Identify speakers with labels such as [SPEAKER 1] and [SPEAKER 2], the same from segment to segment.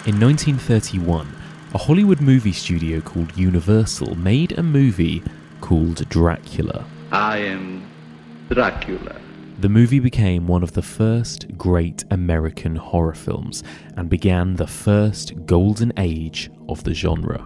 [SPEAKER 1] In 1931, a Hollywood movie studio called Universal made a movie called Dracula.
[SPEAKER 2] I am Dracula.
[SPEAKER 1] The movie became one of the first great American horror films and began the first golden age of the genre.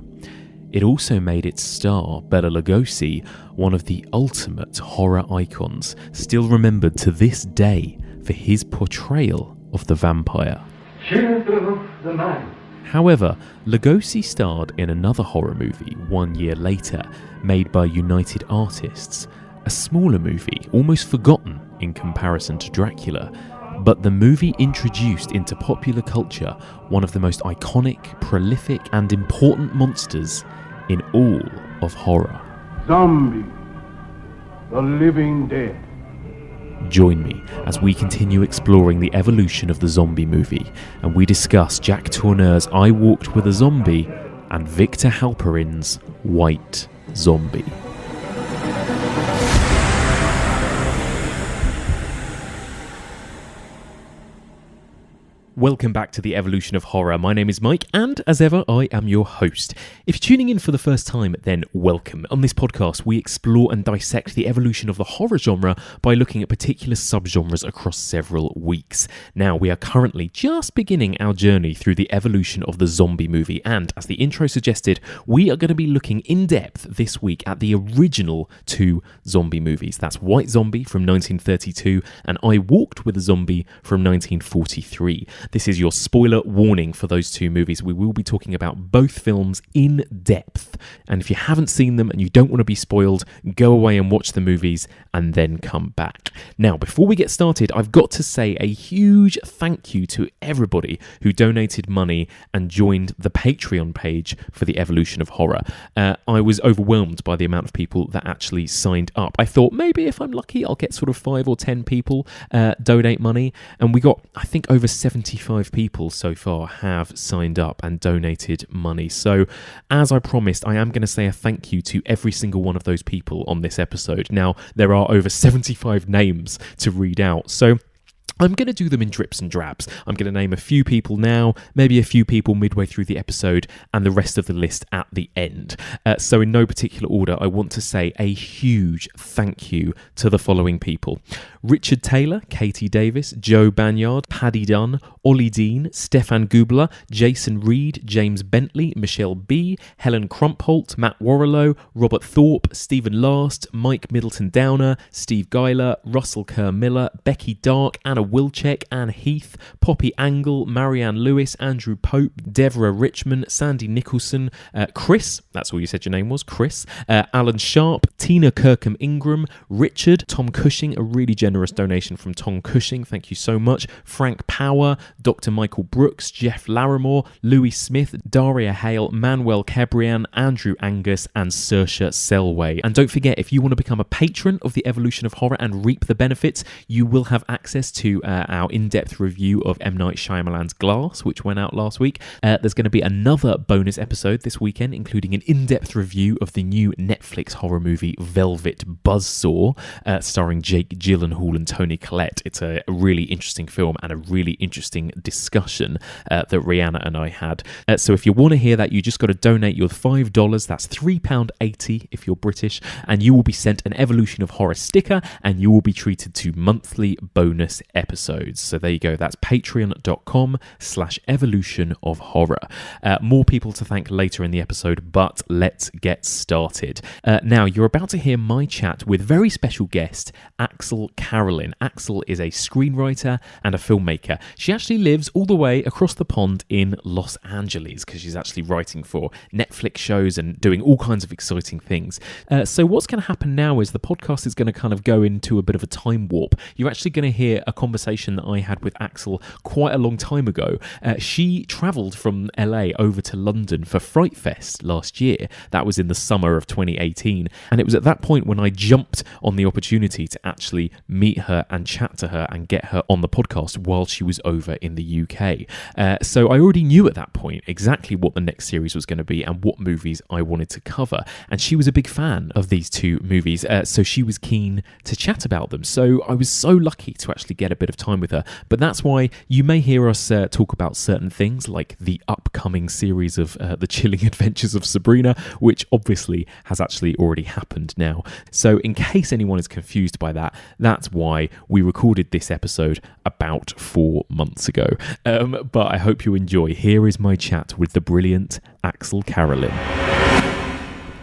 [SPEAKER 1] It also made its star, Bela Lugosi, one of the ultimate horror icons, still remembered to this day for his portrayal of the vampire.
[SPEAKER 3] Children of the night.
[SPEAKER 1] However, Lugosi starred in another horror movie 1 year later, made by United Artists, a smaller movie, almost forgotten in comparison to Dracula, but the movie introduced into popular culture one of the most iconic, prolific and important monsters in all of horror.
[SPEAKER 3] Zombie, the living dead.
[SPEAKER 1] Join me as we continue exploring the evolution of the zombie movie, and we discuss Jack Tourneur's I Walked with a Zombie and Victor Halperin's White Zombie. Welcome back to the evolution of horror. My name is Mike, and as ever, I am your host. If you're tuning in for the first time, then welcome. On this podcast, we explore and dissect the evolution of the horror genre by looking at particular subgenres across several weeks. Now, we are currently just beginning our journey through the evolution of the zombie movie, and as the intro suggested, we are going to be looking in depth this week at the original two zombie movies. That's White Zombie from 1932 and I Walked with a Zombie from 1943. This is your spoiler warning for those two movies. We will be talking about both films in depth. And if you haven't seen them and you don't want to be spoiled, go away and watch the movies and then come back. Now, before we get started, I've got to say a huge thank you to everybody who donated money and joined the Patreon page for the evolution of horror. I was overwhelmed by the amount of people that actually signed up. I thought maybe if I'm lucky, I'll get sort of 5 or 10 people donate money. And we got, I think, over 75 people so far have signed up and donated money. So, as I promised, I am going to say a thank you to every single one of those people on this episode. Now, there are over 75 names to read out, so I'm going to do them in drips and drabs. I'm going to name a few people now, maybe a few people midway through the episode, and the rest of the list at the end. So in no particular order, I want to say a huge thank you to the following people: Richard Taylor, Katie Davis, Joe Banyard, Paddy Dunn, Ollie Dean, Stefan Gubler, Jason Reed, James Bentley, Michelle B, Helen Crumpholt, Matt Warrelow, Robert Thorpe, Stephen Last, Mike Middleton Downer, Steve Geiler, Russell Kerr Miller, Becky Dark, Anna Wilczek, Anne Heath, Poppy Angle, Marianne Lewis, Andrew Pope, Deborah Richmond, Sandy Nicholson, Chris, that's all you said your name was, Chris, Alan Sharp, Tina Kirkham Ingram, Richard, Tom Cushing, a really generous donation from Tom Cushing, thank you so much, Frank Power, Dr. Michael Brooks, Jeff Larimore, Louis Smith, Daria Hale, Manuel Cabrian, Andrew Angus, and Saoirse Selway. And don't forget, if you want to become a patron of the evolution of horror and reap the benefits, you will have access to our in-depth review of M. Night Shyamalan's Glass, which went out last week. There's going to be another bonus episode this weekend, including an in-depth review of the new Netflix horror movie Velvet Buzzsaw, starring Jake Gyllenhaal and Toni Collette. It's a really interesting film and a really interesting discussion that Rihanna and I had. So if you want to hear that, you just got to donate your $5. That's £3.80 if you're British, and you will be sent an Evolution of Horror sticker, and you will be treated to monthly bonus episodes. So there you go. That's patreon.com/evolution of horror. More people to thank later in the episode, but let's get started. Now, you're about to hear my chat with very special guest, Axelle Carolyn. Axelle is a screenwriter and a filmmaker. She actually lives all the way across the pond in Los Angeles because she's actually writing for Netflix shows and doing all kinds of exciting things. So what's going to happen now is the podcast is going to kind of go into a bit of a time warp. You're actually going to hear a conversation that I had with Axelle quite a long time ago. She travelled from LA over to London for Fright Fest last year. That was in the summer of 2018. And it was at that point when I jumped on the opportunity to actually meet her and chat to her and get her on the podcast while she was over in the UK. So I already knew at that point exactly what the next series was going to be and what movies I wanted to cover. And she was a big fan of these two movies, so she was keen to chat about them. So I was so lucky to actually get a bit of time with her. But that's why you may hear us talk about certain things like the upcoming series of The Chilling Adventures of Sabrina, which obviously has actually already happened now. So in case anyone is confused by that, that's why we recorded this episode about 4 months ago. But I hope you enjoy. Here is my chat with the brilliant Axelle Carolyn.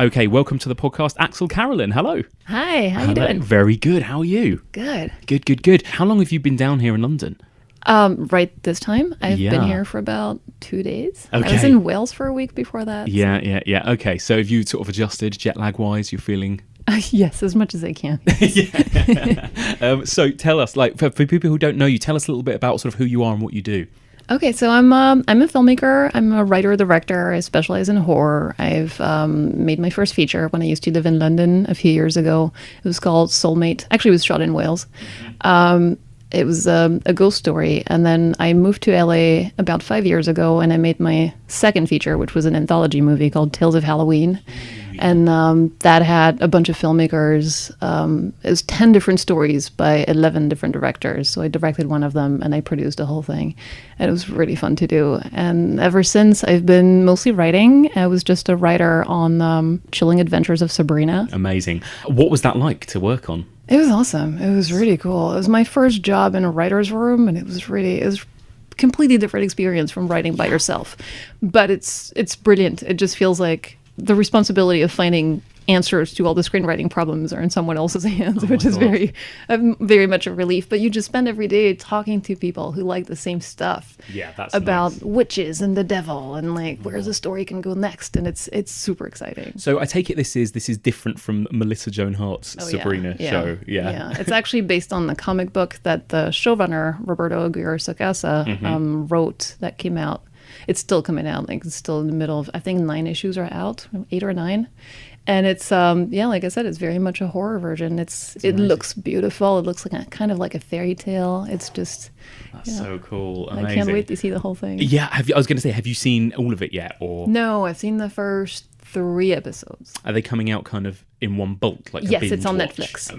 [SPEAKER 1] Okay, welcome to the podcast, Axelle Carolyn. Hello.
[SPEAKER 4] Hi, how you doing?
[SPEAKER 1] Very good. How are you?
[SPEAKER 4] Good.
[SPEAKER 1] Good. How long have you been down here in London?
[SPEAKER 4] Right this time. I've been here for about 2 days.
[SPEAKER 1] Okay.
[SPEAKER 4] I was in Wales for a week before that.
[SPEAKER 1] Yeah. Okay, so have you sort of adjusted jet lag wise? You're feeling...
[SPEAKER 4] Yes, as much as I can.
[SPEAKER 1] So tell us, like, for people who don't know you, tell us a little bit about sort of who you are and what you do.
[SPEAKER 4] Okay, so I'm a filmmaker. I'm a writer-director. I specialize in horror. I've made my first feature when I used to live in London a few years ago. It was called Soulmate. Actually, it was shot in Wales. It was a ghost story. And then I moved to LA about 5 years ago, and I made my second feature, which was an anthology movie called Tales of Halloween. And that had a bunch of filmmakers. It was 10 different stories by 11 different directors. So I directed one of them and I produced the whole thing. And it was really fun to do. And ever since, I've been mostly writing. I was just a writer on Chilling Adventures of Sabrina.
[SPEAKER 1] Amazing. What was that like to work on?
[SPEAKER 4] It was awesome. It was really cool. It was my first job in a writer's room, and it was completely different experience from writing by yourself. But it's brilliant. It just feels like the responsibility of finding answers to all the screenwriting problems are in someone else's hands, which is very much a relief. But you just spend every day talking to people who like the same stuff.
[SPEAKER 1] Yeah, that's
[SPEAKER 4] about
[SPEAKER 1] nice.
[SPEAKER 4] Witches and the devil and like where the story can go next, and it's super exciting.
[SPEAKER 1] So I take it this is different from Melissa Joan Hart's Sabrina show. Yeah.
[SPEAKER 4] It's actually based on the comic book that the showrunner Roberto Aguirre Sacasa wrote that came out. It's still coming out. Like it's still in the middle of, I think 9 issues are out, 8 or 9. And it's like I said, it's very much a horror version. It looks beautiful. It looks like kind of like a fairy tale. It's just
[SPEAKER 1] so cool. Amazing.
[SPEAKER 4] I can't wait to see the whole thing.
[SPEAKER 1] Yeah, I was going to say, have you seen all of it yet? Or
[SPEAKER 4] no, I've seen the first 3 episodes.
[SPEAKER 1] Are they coming out kind of in one bulk? Like
[SPEAKER 4] yes,
[SPEAKER 1] a
[SPEAKER 4] it's on
[SPEAKER 1] watch?
[SPEAKER 4] Netflix.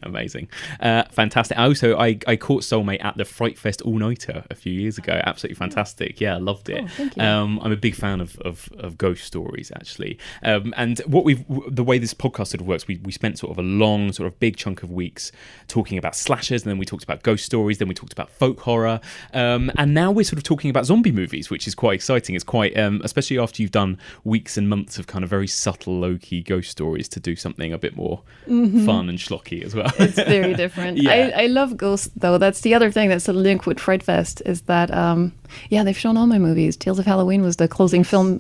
[SPEAKER 1] Amazing. Fantastic. I caught Soulmate at the Fright Fest all-nighter a few years ago. Absolutely fantastic. Yeah, I loved it.
[SPEAKER 4] Oh, thank you.
[SPEAKER 1] I'm a big fan of ghost stories, actually. And the way this podcast sort of works, we spent sort of a long, sort of big chunk of weeks talking about slashers, and then we talked about ghost stories, then we talked about folk horror, and now we're sort of talking about zombie movies, which is quite exciting. It's quite, especially after you've done weeks and months of kind of very subtle, low-key ghost stories, to do something a bit more fun and schlocky as well.
[SPEAKER 4] It's very different.
[SPEAKER 1] Yeah.
[SPEAKER 4] I love ghosts, though. That's the other thing that's a link with Fright Fest, is that they've shown all my movies. Tales of Halloween was the closing film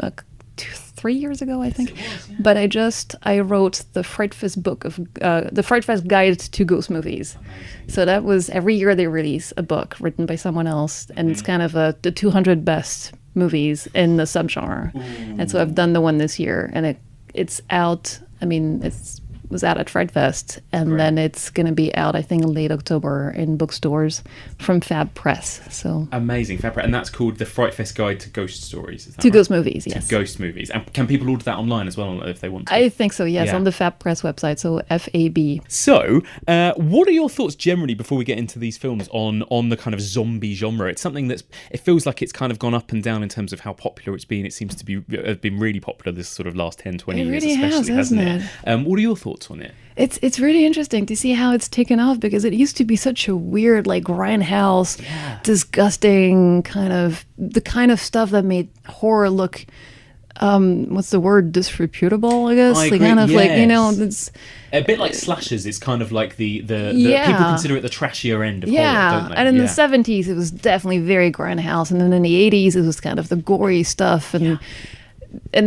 [SPEAKER 4] 3 years ago, I think.
[SPEAKER 1] Yes, it was, yeah.
[SPEAKER 4] But I wrote the Fright Fest book of the Fright Fest Guide to Ghost Movies. Amazing. So that was every year they release a book written by someone else, and it's kind of the 200 best movies in the subgenre. And so I've done the one this year, and it's out. I mean, it was out at Fright Fest, and then it's going to be out, I think, late October in bookstores from Fab Press. So
[SPEAKER 1] amazing, Fab Press, and that's called the Fright Fest Guide to Ghost Stories. Is that
[SPEAKER 4] to
[SPEAKER 1] right?
[SPEAKER 4] Ghost Movies, yes.
[SPEAKER 1] To ghost movies, and can people order that online as well if they want to?
[SPEAKER 4] I think so, yes,
[SPEAKER 1] Yeah.
[SPEAKER 4] on the Fab Press website. So FAB.
[SPEAKER 1] So, what are your thoughts generally before we get into these films on the kind of zombie genre? It's something it feels like it's kind of gone up and down in terms of how popular it's been. It seems to be have been really popular this sort of last 10, 20
[SPEAKER 4] It
[SPEAKER 1] years,
[SPEAKER 4] really has,
[SPEAKER 1] especially, hasn't
[SPEAKER 4] hasn't
[SPEAKER 1] it? What are your thoughts on it?
[SPEAKER 4] It's really interesting to see how it's taken off, because it used to be such a weird, like, grindhouse, disgusting kind of stuff that made horror look, what's the word, disreputable, I guess.
[SPEAKER 1] I
[SPEAKER 4] Like,
[SPEAKER 1] agree,
[SPEAKER 4] kind of
[SPEAKER 1] yes.
[SPEAKER 4] like, you know, it's
[SPEAKER 1] A bit like slashers. It's kind of like the people consider it the trashier end of horror, don't they?
[SPEAKER 4] And in the 70s, it was definitely very grindhouse, and then in the 80s, it was kind of the gory stuff, and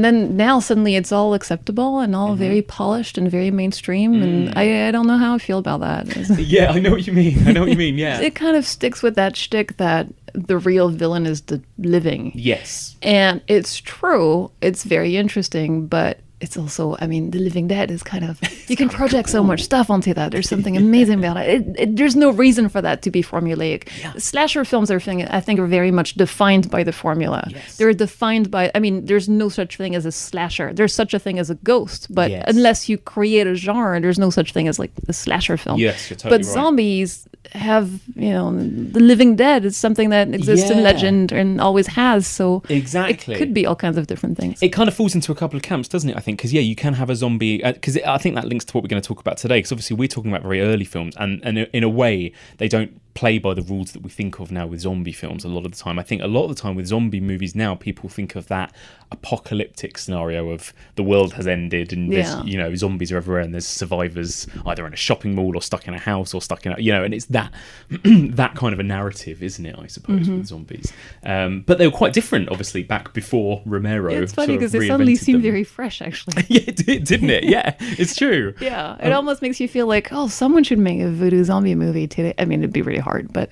[SPEAKER 4] then now suddenly it's all acceptable and all very polished and very mainstream, and I don't know how I feel about that.
[SPEAKER 1] Yeah, I know what you mean. Yeah,
[SPEAKER 4] It kind of sticks with that shtick that the real villain is the living.
[SPEAKER 1] yes.
[SPEAKER 4] And it's true. It's very interesting, but it's also, I mean, The Living Dead is kind of You can project so much stuff onto that. There's something amazing about it. There's no reason for that to be formulaic.
[SPEAKER 1] Yeah.
[SPEAKER 4] Slasher films I think are very much defined by the formula.
[SPEAKER 1] Yes.
[SPEAKER 4] They're defined by, there's no such thing as a slasher. There's such a thing as a ghost, but
[SPEAKER 1] Yes.
[SPEAKER 4] unless you create a genre, there's no such thing as like a slasher film.
[SPEAKER 1] Yes, you're totally
[SPEAKER 4] But
[SPEAKER 1] right.
[SPEAKER 4] zombies have, the living dead is something that exists in
[SPEAKER 1] Yeah.
[SPEAKER 4] legend and always has. So
[SPEAKER 1] Exactly.
[SPEAKER 4] it could be all kinds of different things.
[SPEAKER 1] It kind of falls into a couple of camps, doesn't it? I think because you can have a zombie. Because I think that links to what we're going to talk about today. Because obviously we're talking about very early films, and in a way they don't play by the rules that we think of now with zombie films. A lot of the time, I think a lot of the time with zombie movies now, people think of that apocalyptic scenario of the world has ended and there's zombies are everywhere and there's survivors either in a shopping mall or stuck in a house or stuck in and it's that that kind of a narrative, isn't it? I suppose with zombies, but they were quite different, obviously, back before Romero.
[SPEAKER 4] It's funny
[SPEAKER 1] because
[SPEAKER 4] because they suddenly seem very fresh, actually.
[SPEAKER 1] Yeah, it did, didn't it? Yeah, it's true.
[SPEAKER 4] Yeah, it almost makes you feel like, someone should make a voodoo zombie movie today. I mean, it'd be really hard, but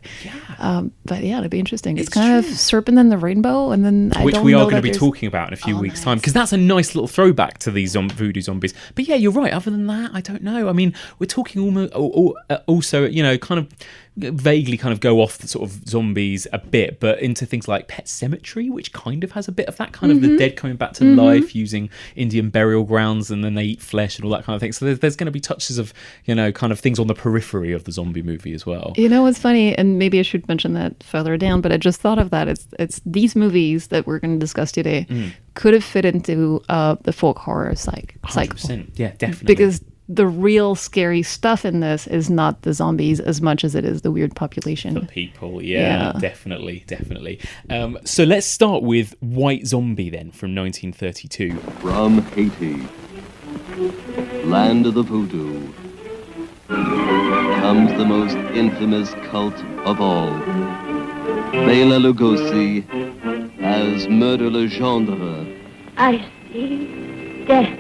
[SPEAKER 4] it'd be interesting. It's kind of Serpent and the Rainbow, and then
[SPEAKER 1] which we are going to be talking about in a few weeks' time, because that's a nice little throwback to these voodoo zombies. But yeah, you're right. Other than that, I don't know. I mean, we're talking almost also, kind of vaguely kind of go off the sort of zombies a bit, but into things like Pet Sematary, which kind of has a bit of that kind of the dead coming back to life using Indian burial grounds, and then they eat flesh and all that kind of thing. So there's going to be touches of, kind of things on the periphery of the zombie movie as well.
[SPEAKER 4] You know what's funny, and maybe I should mention that further down, but I just thought of that. It's these movies that we're going to discuss today could have fit into the folk horror cycle.
[SPEAKER 1] 100%. Yeah, definitely.
[SPEAKER 4] Because the real scary stuff in this is not the zombies as much as it is the weird population.
[SPEAKER 1] The people, yeah. Definitely. So let's start with White Zombie then, from 1932.
[SPEAKER 5] From Haiti, land of the voodoo, comes the most infamous cult of all. Bela Lugosi as Murder Legendre,
[SPEAKER 6] I see death.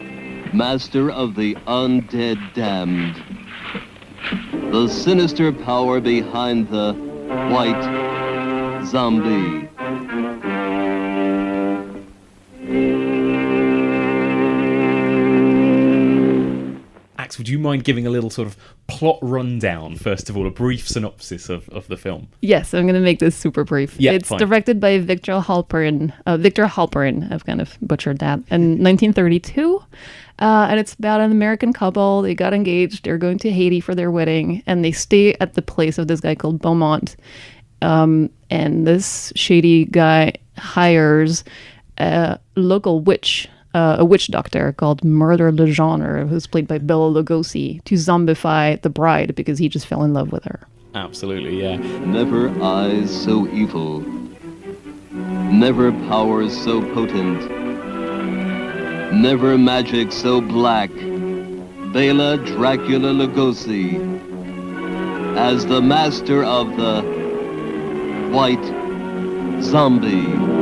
[SPEAKER 5] master of the undead damned, the sinister power behind the White Zombie.
[SPEAKER 1] Axe, would you mind giving a little sort of plot rundown, first of all, a brief synopsis of the film?
[SPEAKER 4] Yes, I'm going to make this super brief.
[SPEAKER 1] Yeah,
[SPEAKER 4] it's
[SPEAKER 1] fine.
[SPEAKER 4] directed by Victor Halperin. I've kind of butchered that. In 1932. And it's about an American couple. They got engaged. They're going to Haiti for their wedding. And they stay at the place of this guy called Beaumont. And this shady guy hires a local witch, a witch doctor called Murder Legendre, who's played by Bela Lugosi, to zombify the bride because he just fell in love with her.
[SPEAKER 1] Absolutely, yeah.
[SPEAKER 5] Never eyes so evil, never powers so potent, never magic so black. Bela Dracula Lugosi as the master of the White Zombie.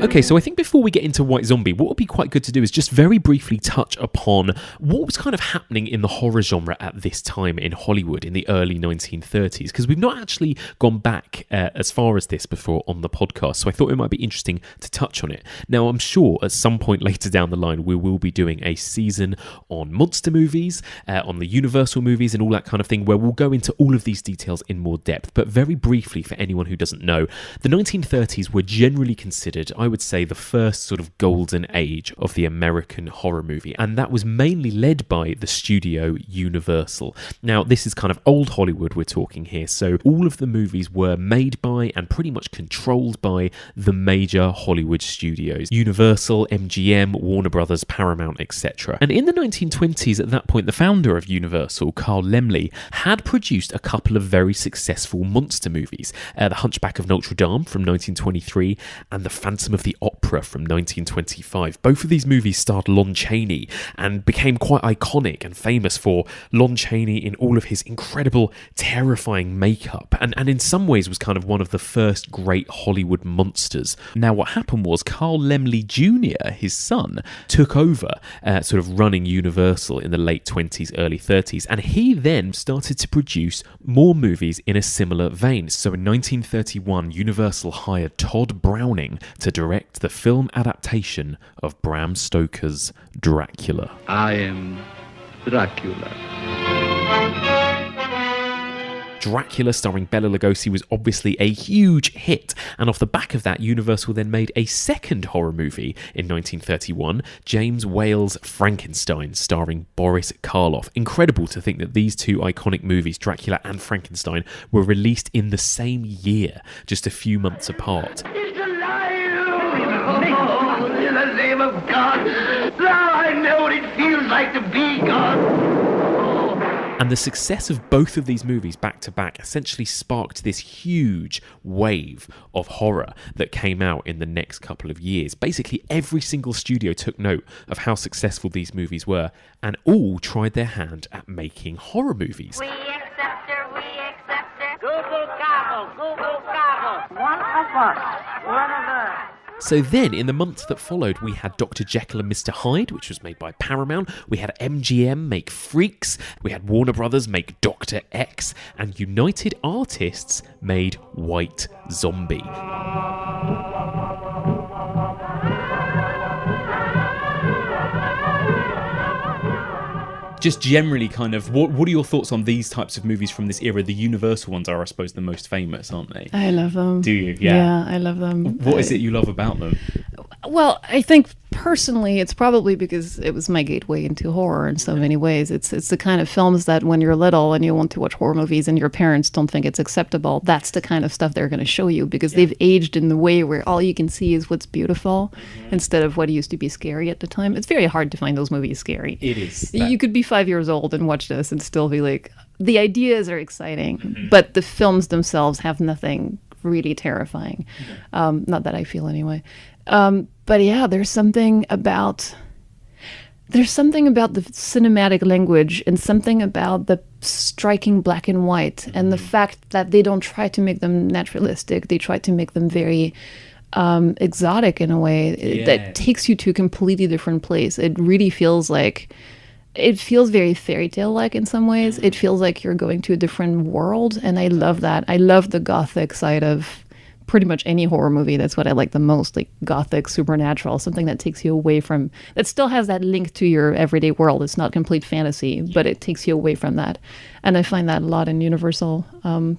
[SPEAKER 1] Okay, so I think before we get into White Zombie, what would be quite good to do is just very briefly touch upon what was kind of happening in the horror genre at this time in Hollywood in the early 1930s, because we've not actually gone back as far as this before on the podcast, so I thought it might be interesting to touch on it. Now, I'm sure at some point later down the line, we will be doing a season on monster movies, on the Universal movies and all that kind of thing, where we'll go into all of these details in more depth. But very briefly, for anyone who doesn't know, the 1930s were generally considered, I would say, the first sort of golden age of the American horror movie, and that was mainly led by the studio Universal. Now, this is kind of old Hollywood we're talking here, so all of the movies were made by and pretty much controlled by the major Hollywood studios: Universal, MGM, Warner Brothers, Paramount, etc. And in the 1920s, at that point, the founder of Universal, Carl Laemmle, had produced a couple of very successful monster movies: The Hunchback of Notre Dame from 1923 and The Phantom of the Opera from 1925. Both of these movies starred Lon Chaney and became quite iconic and famous for Lon Chaney in all of his incredible, terrifying makeup, and in some ways was kind of one of the first great Hollywood monsters. Now, what happened was Carl Laemmle Jr., his son, took over sort of running Universal in the late 20s, early 30s, and he then started to produce more movies in a similar vein. So in 1931, Universal hired Todd Browning to direct the film adaptation of Bram Stoker's Dracula.
[SPEAKER 2] I am Dracula.
[SPEAKER 1] Dracula, starring Bela Lugosi, was obviously a huge hit, and off the back of that, Universal then made a second horror movie in 1931, James Whale's Frankenstein, starring Boris Karloff. Incredible to think that these two iconic movies, Dracula and Frankenstein, were released in the same year, just a few months apart.
[SPEAKER 3] It's alive! Oh, in the name of God! Now I know what it feels like to be God!
[SPEAKER 1] And the success of both of these movies back to back essentially sparked this huge wave of horror that came out in the next couple of years. Basically, every single studio took note of how successful these movies were and all tried their hand at making horror movies.
[SPEAKER 6] We accept her, we accept her.
[SPEAKER 7] Google gobble. One of us, one of us.
[SPEAKER 1] So then, in the months that followed, we had Dr. Jekyll and Mr. Hyde, which was made by Paramount. We had MGM make Freaks. We had Warner Brothers make Dr. X. And United Artists made White Zombie.
[SPEAKER 8] Just generally kind of, what are your thoughts on these types of movies from this era? The Universal ones are, I suppose, the most famous, aren't they?
[SPEAKER 4] I love them.
[SPEAKER 8] Do you?
[SPEAKER 4] Yeah, I love them.
[SPEAKER 8] What is it you love about them?
[SPEAKER 4] Well, I think personally, it's probably because it was my gateway into horror in so many ways. It's the kind of films that when you're little and you want to watch horror movies and your parents don't think it's acceptable, that's the kind of stuff they're going to show you because they've aged in the way where all you can see is what's beautiful instead of what used to be scary at the time. It's very hard to find those movies scary.
[SPEAKER 8] It is.
[SPEAKER 4] You could be 5 years old and watch this and still be like, the ideas are exciting, but the films themselves have nothing really terrifying. Not that I feel anyway. But yeah, there's something about the cinematic language and something about the striking black and white and the fact that they don't try to make them naturalistic. They try to make them very exotic in a way that takes you to a completely different place. It really feels very fairy tale-like in some ways. It feels like you're going to a different world, and I love that. I love the gothic side of pretty much any horror movie. That's what I like the most, like gothic, supernatural, something that takes you away from, that still has that link to your everyday world. It's not complete fantasy, but it takes you away from that. And I find that a lot in Universal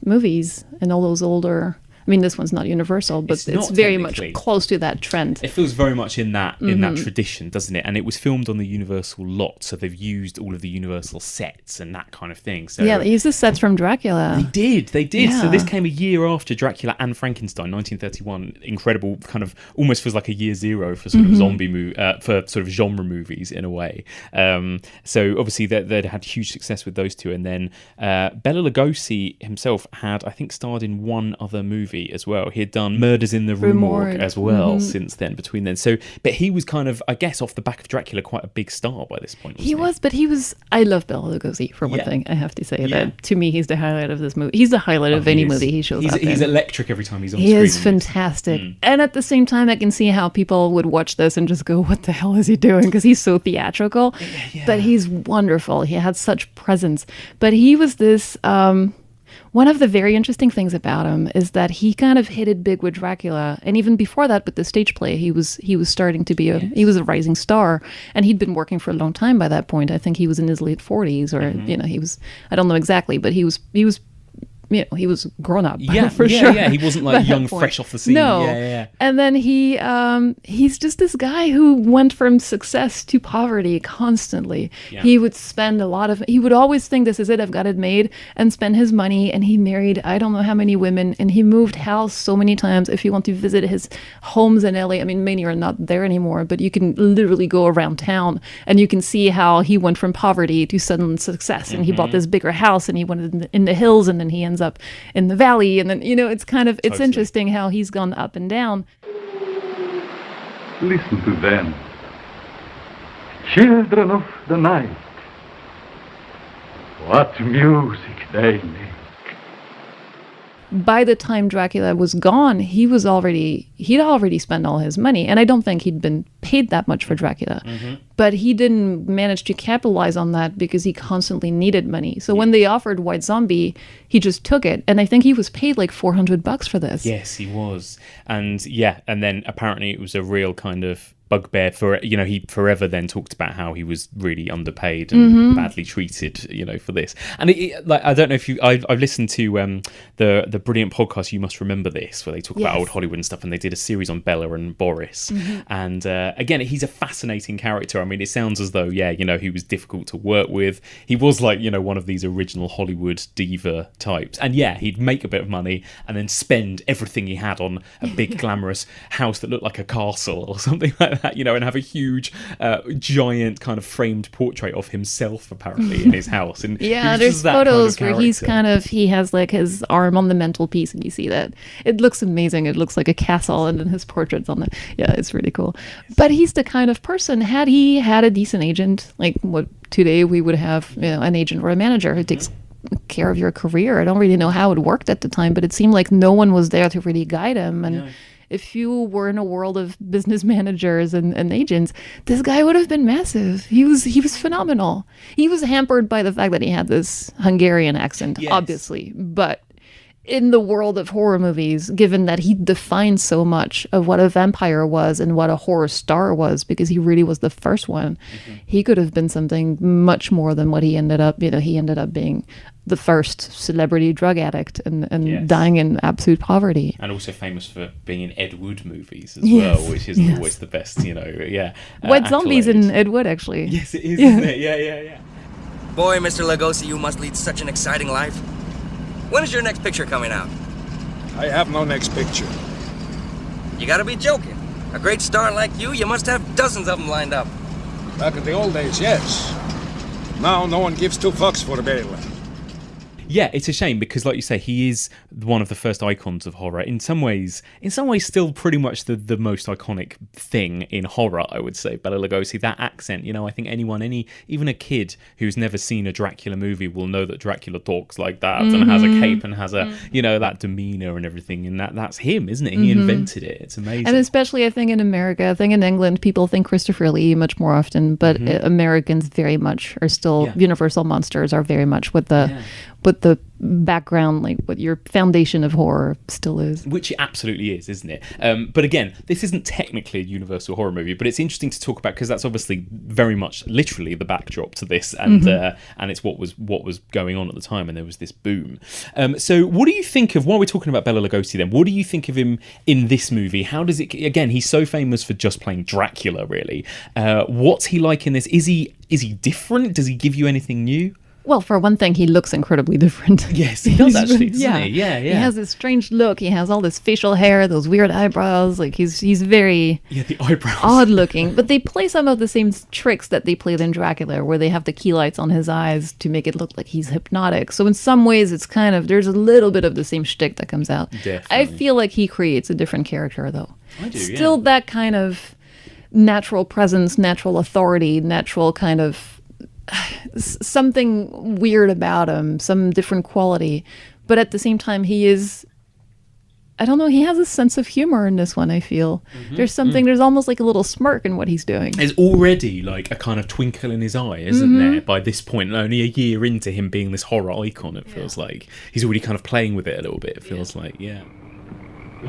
[SPEAKER 4] movies and all those older, I mean, this one's not Universal, but it's very much close to that trend.
[SPEAKER 8] It feels very much in that tradition, doesn't it? And it was filmed on the Universal lot, so they've used all of the Universal sets and that kind of thing. So
[SPEAKER 4] yeah, they used the sets from Dracula.
[SPEAKER 8] They did.
[SPEAKER 4] Yeah.
[SPEAKER 8] So this came a year after Dracula and Frankenstein, 1931. Incredible, kind of almost feels like a year zero for sort of for sort of genre movies in a way. So obviously they'd had huge success with those two, and then Bela Lugosi himself had, I think, starred in one other movie as well. He had done Murders in the Rue Morgue as well since then, between then. So, but he was kind of, I guess, off the back of Dracula, quite a big star by this point. He was. I love Bela Lugosi, for one thing. I have to say that to me, he's the highlight of this movie. He's the highlight of any movie he shows up in. He's electric every time he's on screen.
[SPEAKER 4] He is fantastic. And at the same time, I can see how people would watch this and just go, what the hell is he doing? Because he's so theatrical. But he's wonderful. He had such presence. But he was this... one of the very interesting things about him is that he kind of hit it big with Dracula, and even before that, with the stage play, he was starting to be he was a rising star, and he'd been working for a long time by that point. I think he was in his late 40s, or he was, I don't know exactly, but he was he was grown up. For sure.
[SPEAKER 8] Yeah, he wasn't like young, fresh off the scene.
[SPEAKER 4] No.
[SPEAKER 8] Yeah.
[SPEAKER 4] And then he's just this guy who went from success to poverty constantly. Yeah. He would spend he would always think, this is it, I've got it made, and spend his money. And he married, I don't know how many women, and he moved house so many times. If you want to visit his homes in LA, I mean, many are not there anymore, but you can literally go around town and you can see how he went from poverty to sudden success. And he bought this bigger house, and he went in the hills, and then he ends up in the valley, and then it's kind of it's interesting how he's gone up and down.
[SPEAKER 3] Listen to them, children of the night. What music they make.
[SPEAKER 4] By the time Dracula was gone, he'd already spent all his money, and I don't think he'd been paid that much for Dracula. But he didn't manage to capitalize on that because he constantly needed money. So when they offered White Zombie, he just took it. And I think he was paid like $400 for this.
[SPEAKER 8] Yes, he was. And then apparently it was a real kind of bugbear for, he forever then talked about how he was really underpaid and badly treated, for this. And I don't know if I've listened to the brilliant podcast You Must Remember This, where they talk about old Hollywood and stuff, and they did a series on Bella and Boris. And again, he's a fascinating character. I mean, it sounds as though, he was difficult to work with. He was like, one of these original Hollywood diva types. And he'd make a bit of money and then spend everything he had on a big glamorous house that looked like a castle or something like that, and have a huge, giant kind of framed portrait of himself apparently in his house. And
[SPEAKER 4] there's photos where he has like his arm on the mantelpiece, and you see that it looks amazing. It looks like a castle, and then his portrait's on the. Yeah, it's really cool. But he's the kind of person. Had he had a decent agent, like what today we would have, an agent or a manager who takes care of your career. I don't really know how it worked at the time, but it seemed like no one was there to really guide him. And if you were in a world of business managers and agents, this guy would have been massive. He was phenomenal. He was hampered by the fact that he had this Hungarian accent, obviously. But in the world of horror movies, given that he defined so much of what a vampire was and what a horror star was, because he really was the first one, he could have been something much more than what he ended up. He ended up being the first celebrity drug addict and dying in absolute poverty.
[SPEAKER 8] And also famous for being in Ed Wood movies as well, which is always the best,
[SPEAKER 4] White Zombies in Ed Wood, actually.
[SPEAKER 8] Yes, it is, isn't it? Yeah.
[SPEAKER 9] Boy, Mr. Lugosi, you must lead such an exciting life. When is your next picture coming out?
[SPEAKER 10] I have no next picture.
[SPEAKER 9] You gotta be joking. A great star like you must have dozens of them lined up.
[SPEAKER 10] Back in the old days, yes. Now no one gives two fucks for a bailiff.
[SPEAKER 8] Yeah, it's a shame because, like you say, he is one of the first icons of horror. In some ways, still pretty much the most iconic thing in horror, I would say. Bela Lugosi, that accent, I think even a kid who's never seen a Dracula movie will know that Dracula talks like that and has a cape and has a, that demeanor and everything. And that's him, isn't it? He invented it. It's amazing.
[SPEAKER 4] And especially, I think, in America, I think in England, people think Christopher Lee much more often, but Americans very much are still, Universal monsters are very much with the background, like what your foundation of horror still is.
[SPEAKER 8] Which it absolutely is, isn't it? But again, this isn't technically a Universal horror movie, but it's interesting to talk about because that's obviously very much literally the backdrop to this, and it's what was going on at the time, and there was this boom. So what do you think of, while we're talking about Bela Lugosi then, what do you think of him in this movie? How does it, again, he's so famous for just playing Dracula, really. What's he like in this? Is he different? Does he give you anything new?
[SPEAKER 4] Well, for one thing, he looks incredibly different.
[SPEAKER 8] Yes, he does actually, doesn't he? Yeah.
[SPEAKER 4] He has this strange look. He has all this facial hair, those weird eyebrows. Like, he's very
[SPEAKER 8] the eyebrows.
[SPEAKER 4] Odd looking. But they play some of the same tricks that they played in Dracula, where they have the key lights on his eyes to make it look like he's hypnotic. So in some ways, it's kind of, there's a little bit of the same shtick that comes out.
[SPEAKER 8] Definitely.
[SPEAKER 4] I feel like he creates a different character, though.
[SPEAKER 8] I do,
[SPEAKER 4] Still that kind of natural presence, natural authority, natural kind of something weird about him, some different quality. But at the same time, he is, I don't know, he has a sense of humor in this one, I feel. There's something, there's almost like a little smirk in what he's doing.
[SPEAKER 8] There's already like a kind of twinkle in his eye, isn't there, by this point, only a year into him being this horror icon, it feels like. He's already kind of playing with it a little bit, it feels like,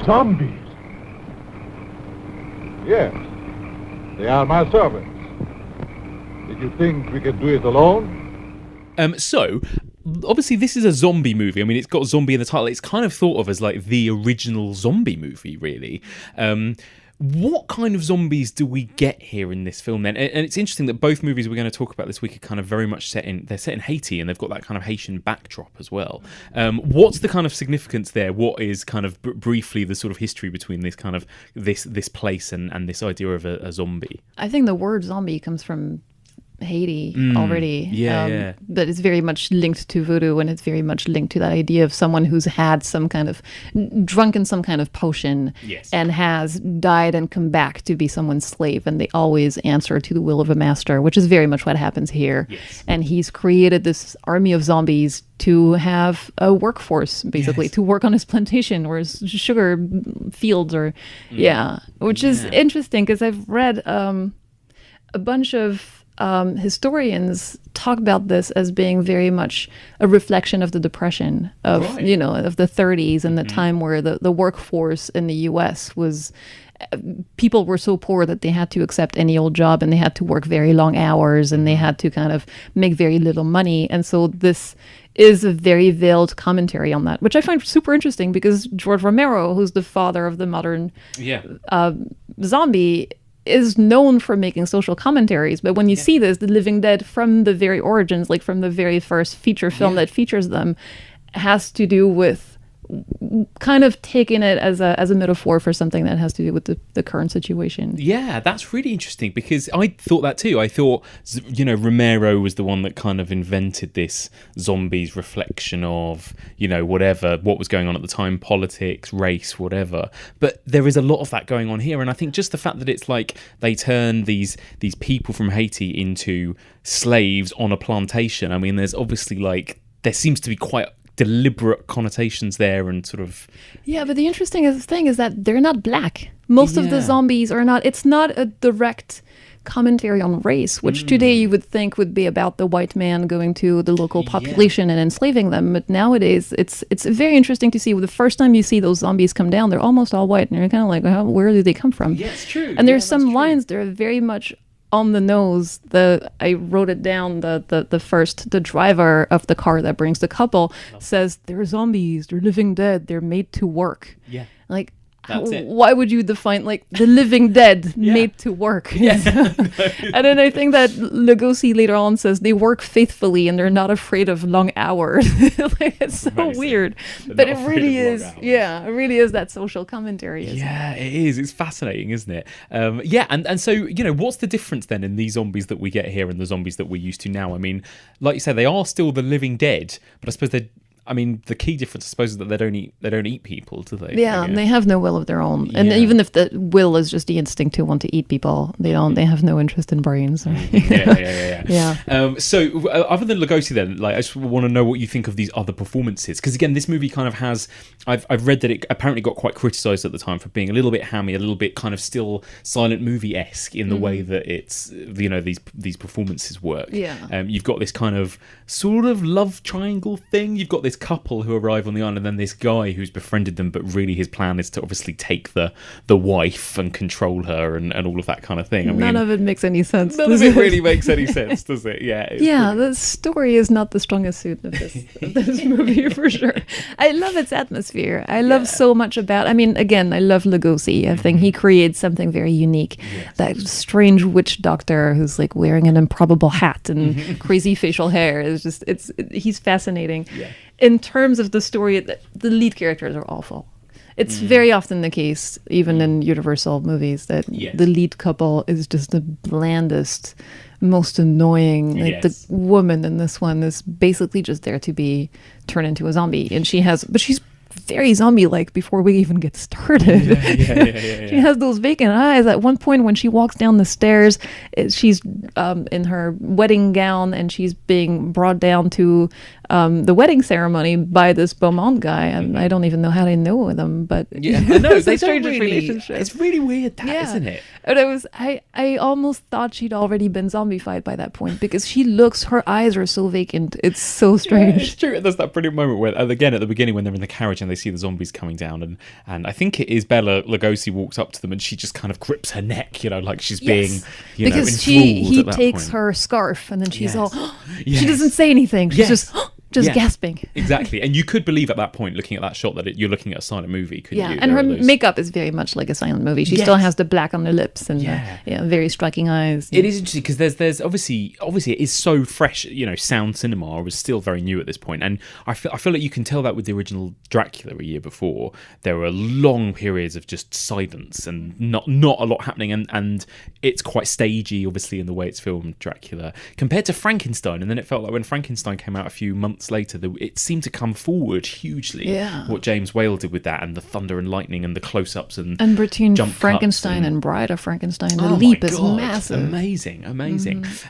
[SPEAKER 11] Zombies. Yes, they are my servants. Did you think we could do it alone?
[SPEAKER 8] So, obviously this is a zombie movie. I mean, it's got zombie in the title. It's kind of thought of as like the original zombie movie, really. What kind of zombies do we get here in this film then? And it's interesting that both movies we're going to talk about this week are kind of very much set in Haiti, and they've got that kind of Haitian backdrop as well. What's the kind of significance there? What is kind of briefly the sort of history between this kind of this place and this idea of a zombie?
[SPEAKER 4] I think the word zombie comes from Haiti already.
[SPEAKER 8] Yeah.
[SPEAKER 4] But it's very much linked to voodoo, and it's very much linked to that idea of someone who's had some kind of drunken some kind of potion and has died and come back to be someone's slave, and they always answer to the will of a master, which is very much what happens here. And he's created this army of zombies to have a workforce, basically, to work on his plantation or his sugar fields, or which is interesting because I've read a bunch of historians talk about this as being very much a reflection of the Depression of of the 30s and the time where the workforce in the U.S. was, people were so poor that they had to accept any old job, and they had to work very long hours, and they had to kind of make very little money. And so this is a very veiled commentary on that, which I find super interesting, because George Romero, who's the father of the modern zombie, is known for making social commentaries. But when you see this, The Living Dead, from the very origins, like from the very first feature film that features them, has to do with kind of taking it as a metaphor for something that has to do with the current situation.
[SPEAKER 8] Yeah, that's really interesting, because I thought that too. I thought, Romero was the one that kind of invented this zombies reflection of, what was going on at the time, politics, race, whatever. But there is a lot of that going on here, and I think just the fact that it's like they turn these people from Haiti into slaves on a plantation. I mean, there's obviously there seems to be quite deliberate connotations there, and sort of
[SPEAKER 4] but the interesting thing is that they're not black. Most of the zombies are not. It's not a direct commentary on race, which today you would think would be about the white man going to the local population and enslaving them. But nowadays it's very interesting to see. The first time you see those zombies come down, they're almost all white, and you're kind of like, where do they come from?
[SPEAKER 8] It's true.
[SPEAKER 4] And there's some lines that are very much on the nose. I wrote it down. The driver of the car that brings the couple says, "They're zombies. They're living dead. They're made to work." Yeah, like. That's it. Why would you define the living dead made to work? And then I think that Lugosi later on says they work faithfully and they're not afraid of long hours. It's so weird, but it really is. Yeah, it really is that social commentary.
[SPEAKER 8] It is. It's fascinating, isn't it? And so what's the difference then in these zombies that we get here and the zombies that we're used to now? I mean, like you said, they are still the living dead, but I suppose the key difference, I suppose, is that they don't eat people, do they?
[SPEAKER 4] Yeah, they have no will of their own. And even if the will is just the instinct to want to eat people, they have no interest in brains.
[SPEAKER 8] So other than Lugosi then, I just want to know what you think of these other performances. Because again, this movie kind of has, I've read that it apparently got quite criticised at the time for being a little bit hammy, a little bit kind of still silent movie-esque in the way that it's, these performances work. You've got this kind of sort of love triangle thing. You've got this couple who arrive on the island, and then this guy who's befriended them, but really his plan is to obviously take the wife and control her and all of that kind of thing.
[SPEAKER 4] None of it makes any sense.
[SPEAKER 8] None of it really makes any sense, does it?
[SPEAKER 4] The story is not the strongest suit of this movie for sure. I love its atmosphere. I love so much about. I mean, again, I love Lugosi. I think he creates something very unique. That strange witch doctor who's wearing an improbable hat and crazy facial hair is just he's fascinating. In terms of the story, the lead characters are awful. It's very often the case, even in Universal movies, that the lead couple is just the blandest, most annoying. The woman in this one is basically just there to be turned into a zombie, and she's very zombie-like before we even get started. She has those vacant eyes. At one point when she walks down the stairs, she's in her wedding gown, and she's being brought down to the wedding ceremony by this Beaumont guy, and I don't even know how they know them, but
[SPEAKER 8] I know,
[SPEAKER 4] it's a strange relationship.
[SPEAKER 8] It's really weird, isn't it?
[SPEAKER 4] And I almost thought she'd already been zombified by that point, because her eyes are so vacant. It's so strange.
[SPEAKER 8] It's true. There's that brilliant moment where, again, at the beginning when they're in the carriage and they see the zombies coming down, and I think it is Bela Lugosi walks up to them and she just kind of grips her neck, like she's being,
[SPEAKER 4] because he takes her scarf, and then she's all, she doesn't say anything. She's just, just gasping.
[SPEAKER 8] Exactly. And you could believe at that point, looking at that shot, that you're looking at a silent movie, couldn't you?
[SPEAKER 4] And her makeup is very much like a silent movie. She still has the black on the lips and very striking eyes.
[SPEAKER 8] It is interesting because there's obviously it is so fresh. Sound cinema was still very new at this point, and I feel like you can tell that with the original Dracula a year before. There were long periods of just silence and not a lot happening, and it's quite stagey, obviously, in the way it's filmed, Dracula, compared to Frankenstein. And then it felt like when Frankenstein came out a few months later, it seemed to come forward hugely. What James Whale did with that, and the thunder and lightning and the close-ups and
[SPEAKER 4] between Frankenstein and Bride of Frankenstein, the leap is massive.
[SPEAKER 8] Amazing.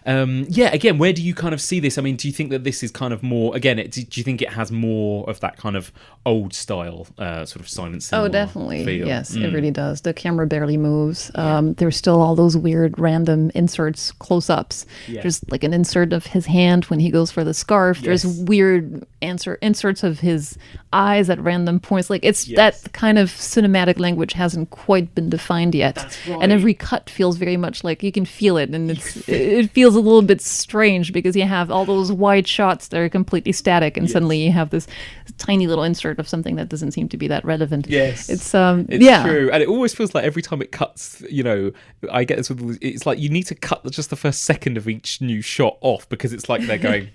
[SPEAKER 8] Again, where do you kind of see this? I mean, do you think that this is kind of more, again, do you think it has more of that kind of old style sort of silent cinema
[SPEAKER 4] definitely
[SPEAKER 8] feel?
[SPEAKER 4] Yes, it really does. The camera barely moves. There's still all those weird random inserts, close-ups. There's like an insert of his hand when he goes for the scarf. There's weird inserts of his eyes at random points. Like it's that kind of cinematic language hasn't quite been defined yet.
[SPEAKER 8] That's right.
[SPEAKER 4] And every cut feels very much like you can feel it, and it feels a little bit strange because you have all those wide shots that are completely static, and suddenly you have this tiny little insert of something that doesn't seem to be that relevant. It's
[SPEAKER 8] true, and it always feels like every time it cuts, I get this with, it's like you need to cut just the first second of each new shot off, because it's like they're going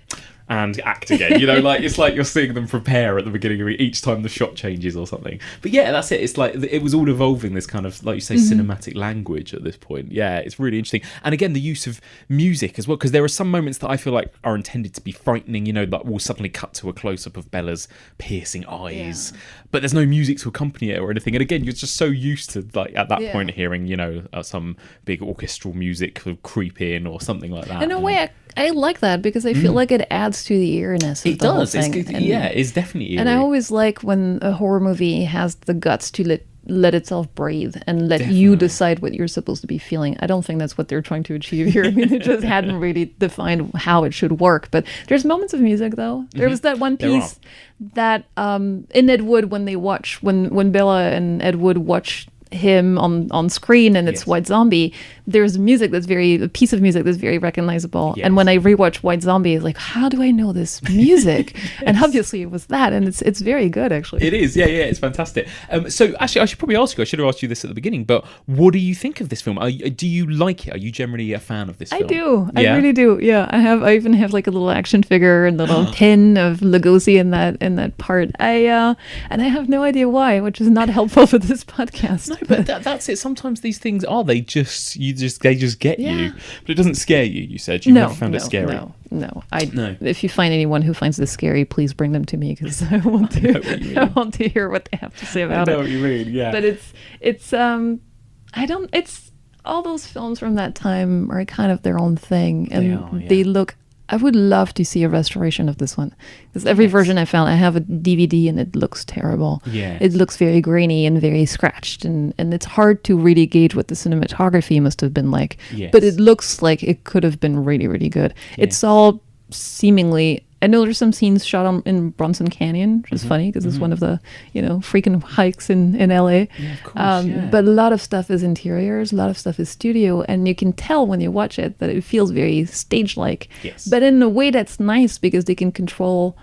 [SPEAKER 8] and act again, like it's like you're seeing them prepare at the beginning of each time the shot changes or something. But that's it. It's like it was all evolving this kind of, like you say, cinematic language at this point. It's really interesting. And again, the use of music as well, because there are some moments that I feel like are intended to be frightening, like we'll suddenly cut to a close-up of Bella's piercing eyes, but there's no music to accompany it or anything. And again, you're just so used to, like, at that point hearing some big orchestral music creep in or something like that.
[SPEAKER 4] In a way, I like that, because I feel like it adds to the eeriness of the whole thing.
[SPEAKER 8] It's definitely eerie.
[SPEAKER 4] And I always like when a horror movie has the guts to let itself breathe and let you decide what you're supposed to be feeling. I don't think that's what they're trying to achieve here. I mean, they just hadn't really defined how it should work. But there's moments of music, though. There was that one piece that in Ed Wood, when Bella and Ed Wood watch him on screen and it's White Zombie, there's a piece of music that's very recognizable. And when I rewatch White Zombie, it's like, how do I know this music? And obviously it was that, and it's very good, actually.
[SPEAKER 8] It is, it's fantastic. So actually, I should probably ask you, I should have asked you this at the beginning, but what do you think of this film? Do you like it? Are you generally a fan of this film?
[SPEAKER 4] I do. I really do. I even have like a little action figure and a little pin of Lugosi in that part. And I have no idea why, which is not helpful for this podcast.
[SPEAKER 8] No, but that's it. Sometimes these things they just get you, but it doesn't scare you. You said you never found it scary.
[SPEAKER 4] No. If you find anyone who finds this scary, please bring them to me, because I want to hear what they have to say about it.
[SPEAKER 8] I know what you mean.
[SPEAKER 4] But it's all those films from that time are kind of their own thing, and they look. I would love to see a restoration of this one, because every version I found, I have a DVD and it looks terrible. It looks very grainy and very scratched, and it's hard to really gauge what the cinematography must have been like. But it looks like it could have been really, really good. It's all seemingly. I know there's some scenes shot in Bronson Canyon, which is funny because it's one of the freaking hikes in LA.
[SPEAKER 8] Of course,
[SPEAKER 4] But a lot of stuff is interiors, a lot of stuff is studio, and you can tell when you watch it that it feels very stage-like. But in a way that's nice, because they can control,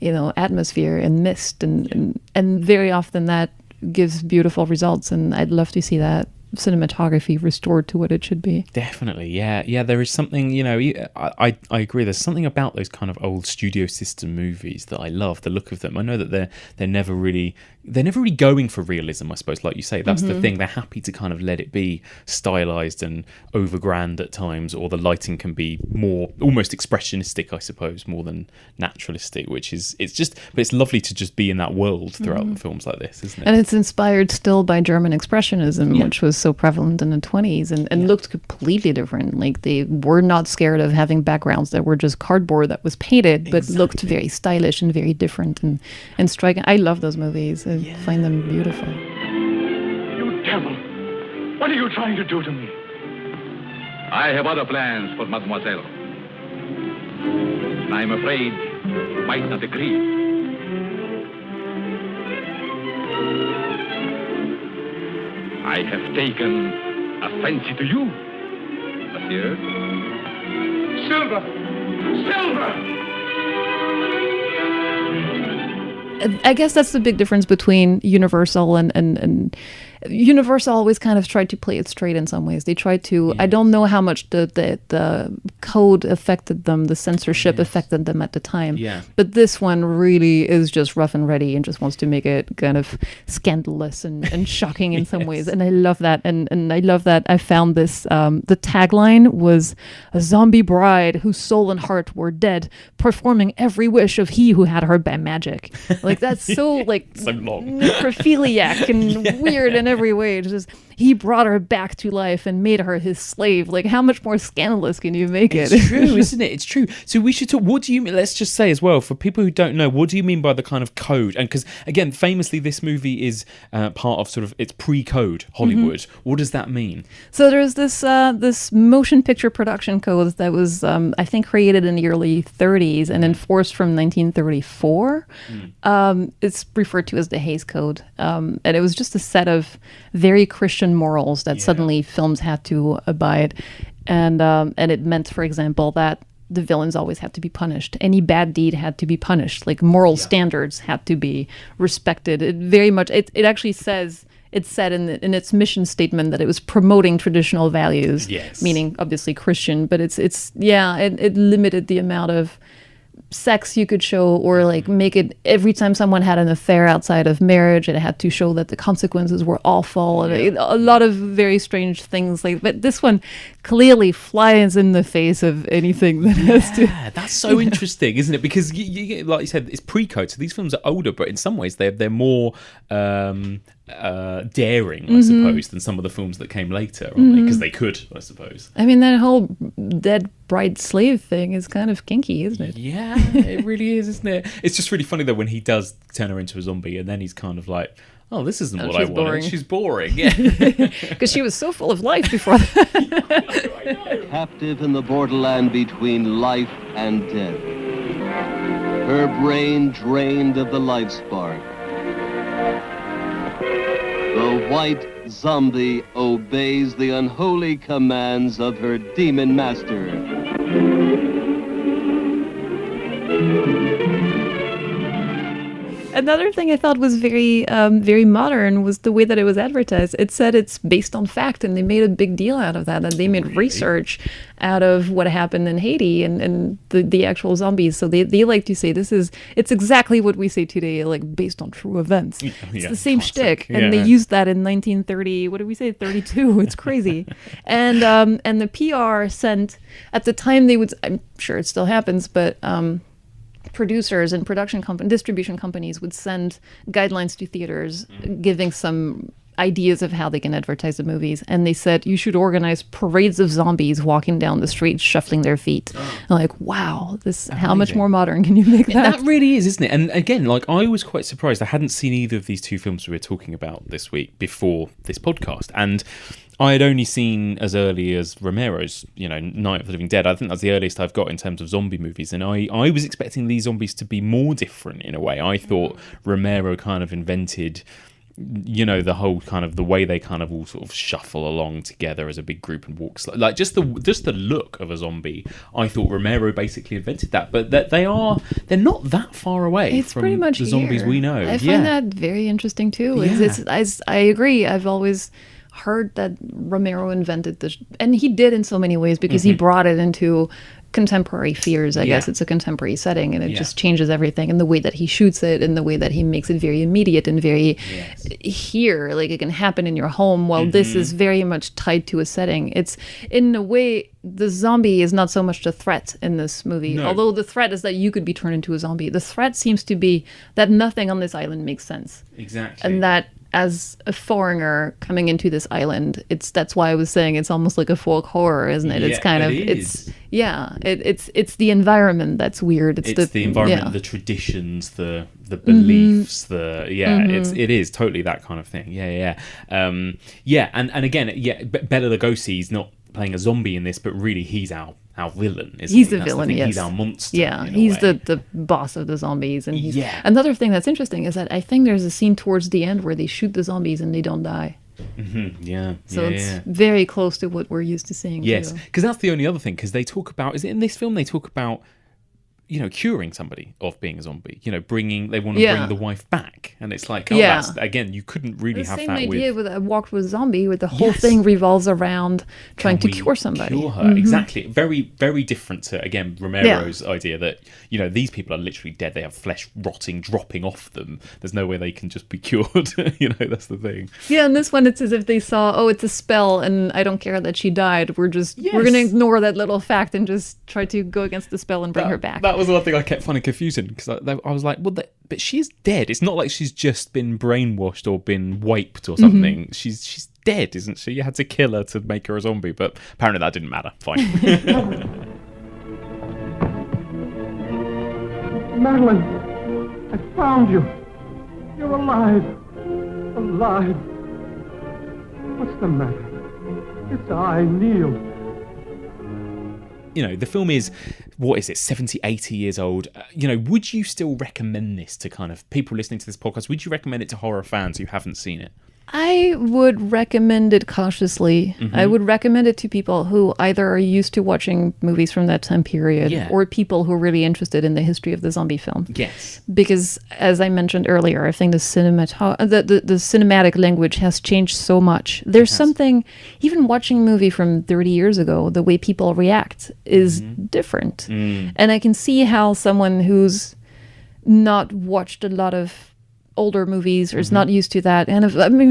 [SPEAKER 4] atmosphere and mist, and very often that gives beautiful results. And I'd love to see that cinematography restored to what it should be.
[SPEAKER 8] Definitely, there is something, I agree, there's something about those kind of old studio system movies that I love the look of them. I know that they're never really going for realism, I suppose, like you say. That's the thing. They're happy to kind of let it be stylized and overgrand at times, or the lighting can be more almost expressionistic, I suppose, more than naturalistic, but it's lovely to just be in that world throughout the films like this, isn't it?
[SPEAKER 4] And it's inspired still by German expressionism, which was so prevalent in the 20s, and looked completely different. Like, they were not scared of having backgrounds that were just cardboard that was painted, but looked very stylish and very different and striking. I love those movies. I find them beautiful.
[SPEAKER 3] You devil! What are you trying to do to me? I have other plans for Mademoiselle. And I'm afraid you might not agree. I have taken a fancy to you, monsieur. Silver! Silver!
[SPEAKER 4] I guess that's the big difference between Universal and Universal always kind of tried to play it straight in some ways. They tried to. I don't know how much the code affected them, the censorship affected them at the time.
[SPEAKER 8] Yeah.
[SPEAKER 4] But this one really is just rough and ready and just wants to make it kind of scandalous and shocking in some ways. And I love that. And I love that I found this. The tagline was a zombie bride whose soul and heart were dead, performing every wish of he who had her by magic. Like that's so like
[SPEAKER 8] so long.
[SPEAKER 4] necrophiliac and weird in every way. It's just he brought her back to life and made her his slave. Like how much more scandalous can you make it?
[SPEAKER 8] It's true, isn't it? It's true. So we should talk. What do you mean? Let's just say as well, for people who don't know, what do you mean by the kind of code? And because again, famously, this movie is part of sort of it's pre-code Hollywood. What does that mean?
[SPEAKER 4] So there's this motion picture production code that was I think created in the early 30s and enforced from 1934. It's referred to as the Hays Code, and it was just a set of very Christian morals that suddenly films had to abide, and it meant, for example, that the villains always had to be punished. Any bad deed had to be punished. Like moral standards had to be respected. It very much. It actually says. It said in its mission statement that it was promoting traditional values, meaning obviously Christian, but it limited the amount of sex you could show, or like make it every time someone had an affair outside of marriage, it had to show that the consequences were awful, and a lot of very strange things. Like, but this one clearly flies in the face of anything that has to.
[SPEAKER 8] That's so interesting, isn't it? Because you like you said, it's pre-code, so these films are older, but in some ways they're more daring, I suppose, than some of the films that came later, aren't they? Because they could, I suppose.
[SPEAKER 4] I mean, that whole dead bride slave thing is kind of kinky, isn't it?
[SPEAKER 8] Yeah, it really is, isn't it? It's just really funny though when he does turn her into a zombie, and then he's kind of like, oh, this isn't what I wanted.
[SPEAKER 4] Boring.
[SPEAKER 8] She's boring. Yeah.
[SPEAKER 4] Because she was so full of life before that.
[SPEAKER 5] Captive in the borderland between life and death. Her brain drained of the life spark. The white zombie obeys the unholy commands of her demon master.
[SPEAKER 4] Another thing I thought was very, very modern was the way that it was advertised. It said it's based on fact, and they made a big deal out of that. And they made research out of what happened in Haiti and the actual zombies. So they like to say it's exactly what we say today, like based on true events. It's the same shtick, and they used that in 1930. What did we say? 32. It's crazy. And the PR sent at the time they would. I'm sure it still happens, but. Producers and distribution companies would send guidelines to theaters giving some ideas of how they can advertise the movies, and they said you should organize parades of zombies walking down the street shuffling their feet. Like, wow, how much more modern can you make that?
[SPEAKER 8] That really is, isn't it? And again, like, I was quite surprised. I hadn't seen either of these two films we were talking about this week before this podcast, and I had only seen as early as Romero's, Night of the Living Dead. I think that's the earliest I've got in terms of zombie movies. And I was expecting these zombies to be more different in a way. I thought Romero kind of invented, the whole kind of the way they kind of all sort of shuffle along together as a big group and walk like just the look of a zombie. I thought Romero basically invented that, but that they're not that far away from
[SPEAKER 4] pretty much
[SPEAKER 8] the zombies we know.
[SPEAKER 4] I find that very interesting too. I agree. I've always heard that Romero invented this, and he did in so many ways because he brought it into contemporary fears. I guess it's a contemporary setting, and it just changes everything, and the way that he shoots it, and the way that he makes it very immediate and very here, like it can happen in your home, while this is very much tied to a setting. It's in a way the zombie is not so much the threat in this movie, although the threat is that you could be turned into a zombie. The threat seems to be that nothing on this island makes sense, and that as a foreigner coming into this island, that's why I was saying it's almost like a folk horror, isn't it? It's kind of it's the environment that's weird. It's the
[SPEAKER 8] environment, the traditions, the beliefs, it is totally that kind of thing. And again, Bela Lugosi's not playing a zombie in this, but really he's our villain, isn't
[SPEAKER 4] he's
[SPEAKER 8] he?
[SPEAKER 4] the villain,
[SPEAKER 8] yes.
[SPEAKER 4] yes.
[SPEAKER 8] He's our monster.
[SPEAKER 4] Yeah, he's the boss of the zombies. And another thing that's interesting is that I think there's a scene towards the end where they shoot the zombies and they don't die. So it's very close to what we're used to seeing.
[SPEAKER 8] Yes, because that's the only other thing, because they talk about, is it in this film they talk about curing somebody of being a zombie. They want to bring the wife back, and it's like, that's, again, you couldn't really have
[SPEAKER 4] same
[SPEAKER 8] that
[SPEAKER 4] idea
[SPEAKER 8] with
[SPEAKER 4] a Walk with Zombie, where the whole thing revolves around trying to cure somebody.
[SPEAKER 8] Cure her, exactly. Very, very different to, again, Romero's idea that these people are literally dead. They have flesh rotting, dropping off them. There's no way they can just be cured. That's the thing.
[SPEAKER 4] Yeah, and this one, it's as if they saw, it's a spell, and I don't care that she died. We're going to ignore that little fact and just try to go against the spell and bring her back.
[SPEAKER 8] That was the one thing I kept finding confusing, because I was like, but she's dead. It's not like she's just been brainwashed or been wiped or something. She's dead, isn't she? You had to kill her to make her a zombie, but apparently that didn't matter. Fine.
[SPEAKER 3] Madeline, I found you. You're alive. Alive. What's the matter? It's I, Neil.
[SPEAKER 8] The film is, 70, 80 years old. Would you still recommend this to kind of people listening to this podcast? Would you recommend it to horror fans who haven't seen it?
[SPEAKER 4] I would recommend it cautiously. I would recommend it to people who either are used to watching movies from that time period or people who are really interested in the history of the zombie film.
[SPEAKER 8] Yes.
[SPEAKER 4] Because, as I mentioned earlier, I think the cinematic language has changed so much. There's something, even watching a movie from 30 years ago, the way people react is different. And I can see how someone who's not watched a lot of older movies or is not used to that, and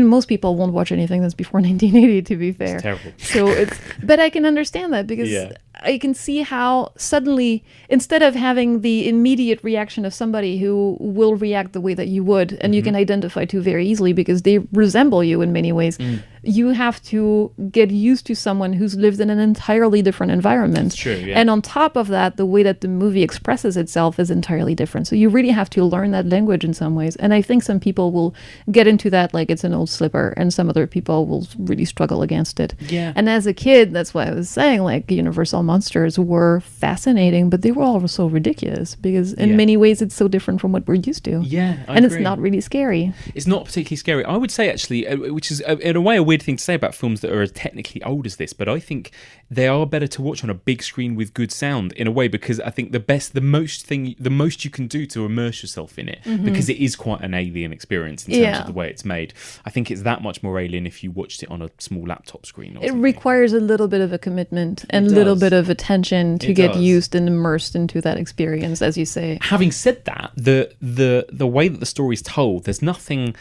[SPEAKER 4] most people won't watch anything that's before 1980, to be fair.
[SPEAKER 8] It's terrible.
[SPEAKER 4] So but I can understand that, because I can see how suddenly, instead of having the immediate reaction of somebody who will react the way that you would, and you can identify to very easily because they resemble you in many ways, you have to get used to someone who's lived in an entirely different environment.
[SPEAKER 8] That's true, yeah.
[SPEAKER 4] And on top of that, the way that the movie expresses itself is entirely different. So you really have to learn that language in some ways. And I think some people will get into that like it's an old slipper, and some other people will really struggle against it.
[SPEAKER 8] Yeah.
[SPEAKER 4] And as a kid, that's why I was saying, like, Universal monsters were fascinating, but they were also ridiculous, because in many ways it's so different from what we're used to.
[SPEAKER 8] Yeah, I
[SPEAKER 4] and
[SPEAKER 8] agree.
[SPEAKER 4] It's not really scary.
[SPEAKER 8] It's not particularly scary. I would say, actually, which is in a way a weird thing to say about films that are as technically old as this, but I think they are better to watch on a big screen with good sound, in a way, because I think the most you can do to immerse yourself in it, because it is quite an alien experience in terms of the way it's made. I think it's that much more alien if you watched it on a small laptop screen. It
[SPEAKER 4] requires a little bit of a commitment and a little bit of attention to get used and immersed into that experience, as you say.
[SPEAKER 8] Having said that, the way that the story's told, there's nothing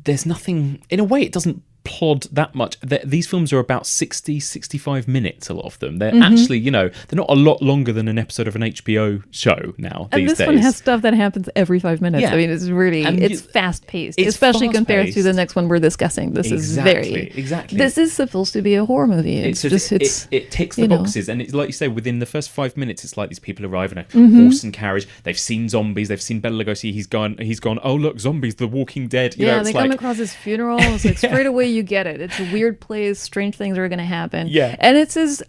[SPEAKER 8] in a way, it doesn't plod that much. These films are about 65 minutes, a lot of them. They're actually, they're not a lot longer than an episode of an HBO show now
[SPEAKER 4] and
[SPEAKER 8] these days.
[SPEAKER 4] And this one has stuff that happens every 5 minutes. I mean, it's really, it's fast-paced, especially compared to the next one we're discussing. This is very...
[SPEAKER 8] Exactly.
[SPEAKER 4] This is supposed to be a horror movie.
[SPEAKER 8] It ticks the boxes, and it's like you say, within the first 5 minutes, it's like these people arrive in a horse and carriage. They've seen zombies. They've seen Bela Lugosi. He's gone, oh, look, zombies, The Walking Dead.
[SPEAKER 4] They come across his funeral. It's like straight away you get it. It's a weird place. Strange things are going to happen.
[SPEAKER 8] Yeah.
[SPEAKER 4] And it's as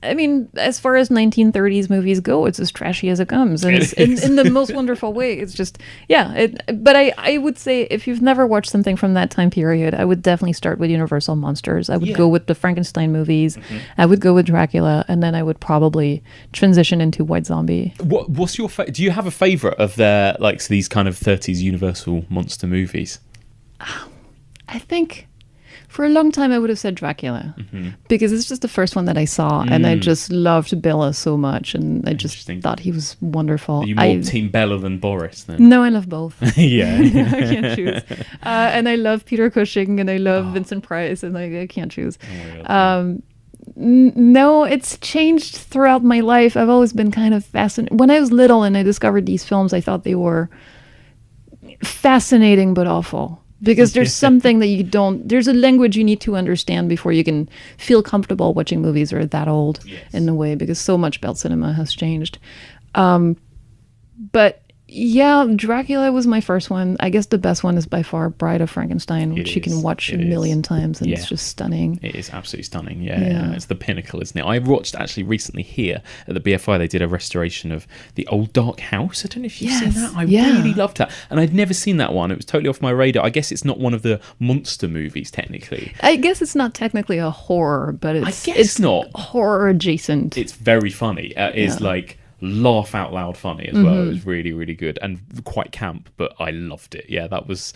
[SPEAKER 4] far as 1930s movies go, it's as trashy as it comes. And it's in the most wonderful way. It's just, but I would say, if you've never watched something from that time period, I would definitely start with Universal monsters. I would go with the Frankenstein movies. I would go with Dracula, and then I would probably transition into White Zombie.
[SPEAKER 8] What's your do you have a favorite of their, like, these kind of 30s Universal monster movies?
[SPEAKER 4] I think for a long time I would have said Dracula, because it's just the first one that I saw, and I just loved Bela so much, and I just thought he was wonderful.
[SPEAKER 8] Are you more Team Bela than Boris then?
[SPEAKER 4] No, I love both. I can't choose. And I love Peter Cushing, and I love Vincent Price, and I can't choose. No, it's changed throughout my life. I've always been kind of fascinated. When I was little and I discovered these films, I thought they were fascinating but awful. Because there's something that there's a language you need to understand before you can feel comfortable watching movies that are that old in a way, because so much about cinema has changed. But yeah, Dracula was my first one. I guess the best one is by far Bride of Frankenstein, which you can watch a million times, and it's just stunning.
[SPEAKER 8] It is absolutely stunning, yeah. It's the pinnacle, isn't it? I watched, actually, recently here at the BFI, they did a restoration of The Old Dark House. I don't know if you've seen that. I really loved that. And I'd never seen that one. It was totally off my radar. I guess it's not one of the monster movies, technically.
[SPEAKER 4] I guess it's not technically a horror, but it's
[SPEAKER 8] not
[SPEAKER 4] horror adjacent.
[SPEAKER 8] It's very funny. It's like laugh out loud funny as well. It was really, really good and quite camp, but I loved it. Yeah, that was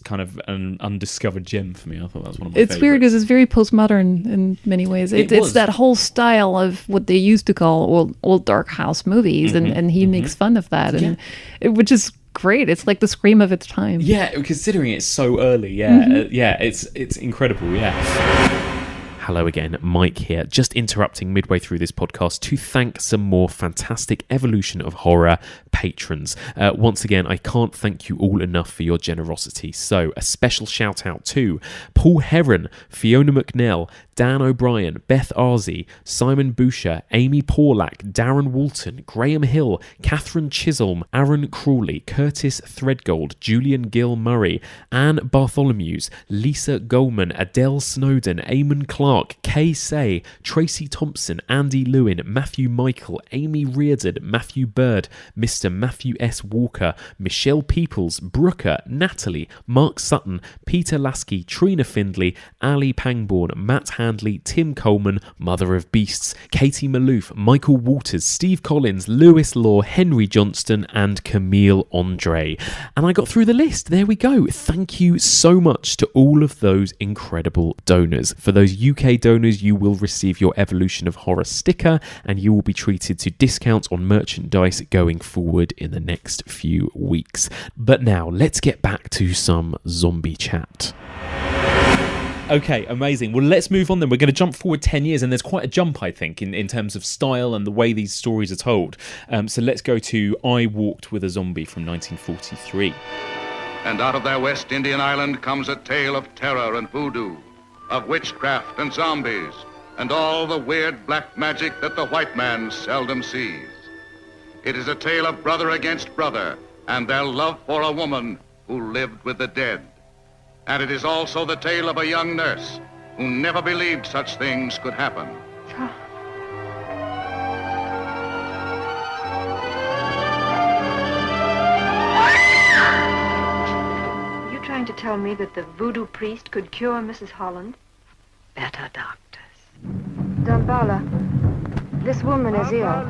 [SPEAKER 8] kind of an undiscovered gem for me. I thought that was one of my favorites.
[SPEAKER 4] Weird because it's very postmodern in many ways. It's that whole style of what they used to call old dark house movies, and he makes fun of that, and which is great. It's like the scream of its time.
[SPEAKER 8] Yeah, considering it's so early. Yeah, it's incredible. Yeah.
[SPEAKER 1] Hello again, Mike here, just interrupting midway through this podcast to thank some more fantastic Evolution of Horror patrons. Once again, I can't thank you all enough for your generosity. So, a special shout out to Paul Heron, Fiona McNell, Dan O'Brien, Beth Arzi, Simon Boucher, Amy Porlack, Darren Walton, Graham Hill, Catherine Chisholm, Aaron Crawley, Curtis Threadgold, Julian Gill Murray, Anne Bartholomew's, Lisa Goldman, Adele Snowden, Eamon Clark, Kay Say, Tracy Thompson, Andy Lewin, Matthew Michael, Amy Reardon, Matthew Bird, Mr. Matthew S. Walker, Michelle Peoples, Brooker, Natalie, Mark Sutton, Peter Lasky, Trina Findley, Ali Pangborn, Matt Handley, Tim Coleman, Mother of Beasts, Katie Maloof, Michael Walters, Steve Collins, Lewis Law, Henry Johnston, and Camille Andre. And I got through the list. There we go. Thank you so much to all of those incredible donors. For those UK donors, you will receive your Evolution of Horror sticker, and you will be treated to discounts on merchandise going forward in the next few weeks. But now, let's get back to some zombie chat.
[SPEAKER 8] Okay, amazing. Well, let's move on then. We're going to jump forward 10 years, and there's quite a jump, I think, in terms of style and the way these stories are told. So let's go to I Walked with a Zombie from 1943.
[SPEAKER 12] And out of their West Indian island comes a tale of terror and voodoo, of witchcraft and zombies, and all the weird black magic that the white man seldom sees. It is a tale of brother against brother, and their love for a woman who lived with the dead. And it is also the tale of a young nurse who never believed such things could happen.
[SPEAKER 13] You trying to tell me that the voodoo priest could cure Mrs. Holland? Better doctors. Dambala, this woman is ill.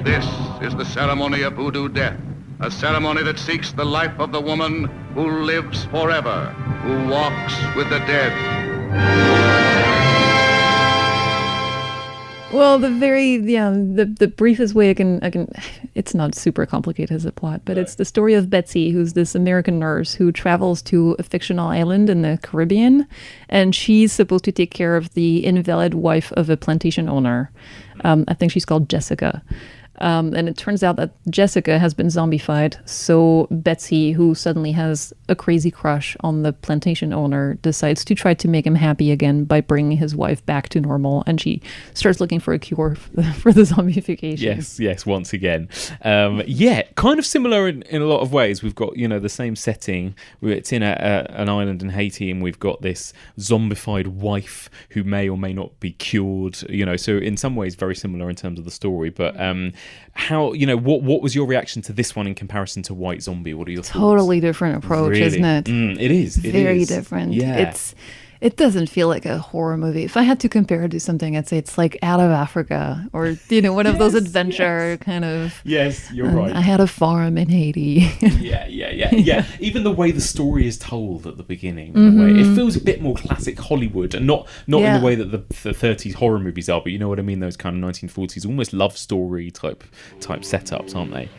[SPEAKER 12] This is the ceremony of voodoo death, a ceremony that seeks the life of the woman who lives forever, who walks with the dead.
[SPEAKER 4] Well, the briefest way I can, it's not super complicated as a plot, but it's the story of Betsy, who's this American nurse who travels to a fictional island in the Caribbean, and she's supposed to take care of the invalid wife of a plantation owner. I think she's called Jessica. And it turns out that Jessica has been zombified, so Betsy, who suddenly has a crazy crush on the plantation owner, decides to try to make him happy again by bringing his wife back to normal, and she starts looking for a cure for the zombification.
[SPEAKER 8] Yes, once again. Kind of similar in a lot of ways. We've got, the same setting. It's in an island in Haiti, and we've got this zombified wife who may or may not be cured, so in some ways very similar in terms of the story, but how, what was your reaction to this one in comparison to White Zombie? What are your thoughts?
[SPEAKER 4] Totally different approach, really? Isn't it?
[SPEAKER 8] It is.
[SPEAKER 4] Very different.
[SPEAKER 8] Yeah.
[SPEAKER 4] It doesn't feel like a horror movie. If I had to compare it to something, I'd say it's like Out of Africa, or one of those adventure kind of.
[SPEAKER 8] Yes, you're right.
[SPEAKER 4] I had a farm in Haiti.
[SPEAKER 8] Yeah. Even the way the story is told at the beginning, in a way, it feels a bit more classic Hollywood, and not in the way that the 30s horror movies are, but you know what I mean. Those kind of 1940s, almost love story type setups, aren't they?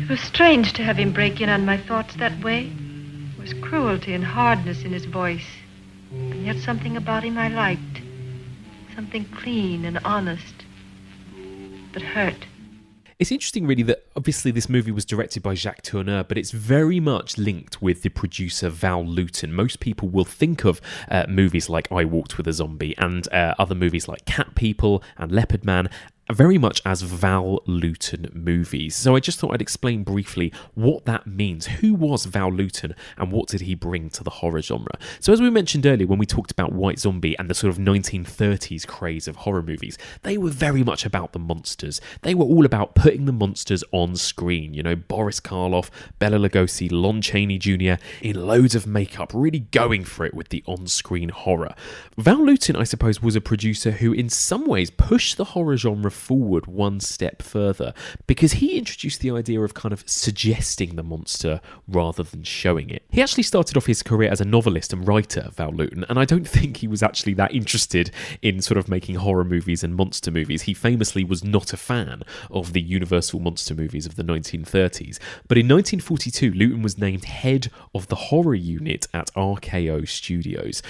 [SPEAKER 13] It was strange to have him break in on my thoughts that way. There was cruelty and hardness in his voice, and yet something about him I liked. Something clean and honest, but hurt.
[SPEAKER 1] It's interesting, really, that obviously this movie was directed by Jacques Tourneur, but it's very much linked with the producer Val Lewton. Most people will think of movies like I Walked with a Zombie and other movies like Cat People and Leopard Man very much as Val Lewton movies. So I just thought I'd explain briefly what that means. Who was Val Lewton and what did he bring to the horror genre? So as we mentioned earlier when we talked about White Zombie and the sort of 1930s craze of horror movies, they were very much about the monsters. They were all about putting the monsters on screen. You know, Boris Karloff, Bela Lugosi, Lon Chaney Jr. in loads of makeup, really going for it with the on-screen horror. Val Lewton, I suppose, was a producer who in some ways pushed the horror genre forward one step further, because he introduced the idea of kind of suggesting the monster rather than showing it. He actually started off his career as a novelist and writer, Val Lewton, and I don't think he was actually that interested in sort of making horror movies and monster movies. He famously was not a fan of the Universal monster movies of the 1930s. But in 1942, Lewton was named head of the horror unit at RKO Studios.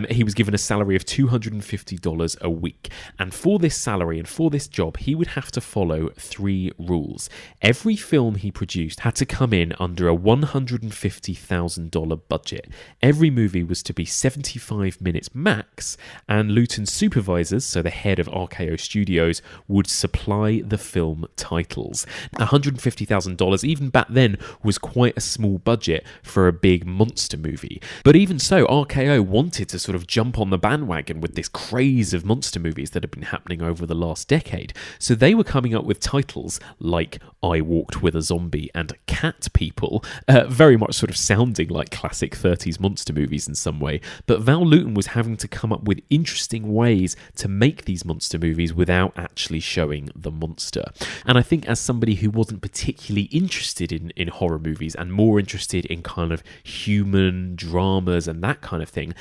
[SPEAKER 1] He was given a salary of $250 a week, and for this salary and for this job, he would have to follow 3 rules. Every film he produced had to come in under a $150,000 budget. Every movie was to be 75 minutes max, and Lewton's supervisors, so the head of RKO Studios, would supply the film titles. $150,000, even back then, was quite a small budget for a big monster movie. But even so, RKO wanted to sort of jump on the bandwagon with this craze of monster movies that had been happening over the last decade. So they were coming up with titles like I Walked with a Zombie and Cat People, very much sort of sounding like classic 30s monster movies in some way. But Val Lewton was having to come up with interesting ways to make these monster movies without actually showing the monster. And I think as somebody who wasn't particularly interested in horror movies and more interested in kind of human dramas and that kind of thing,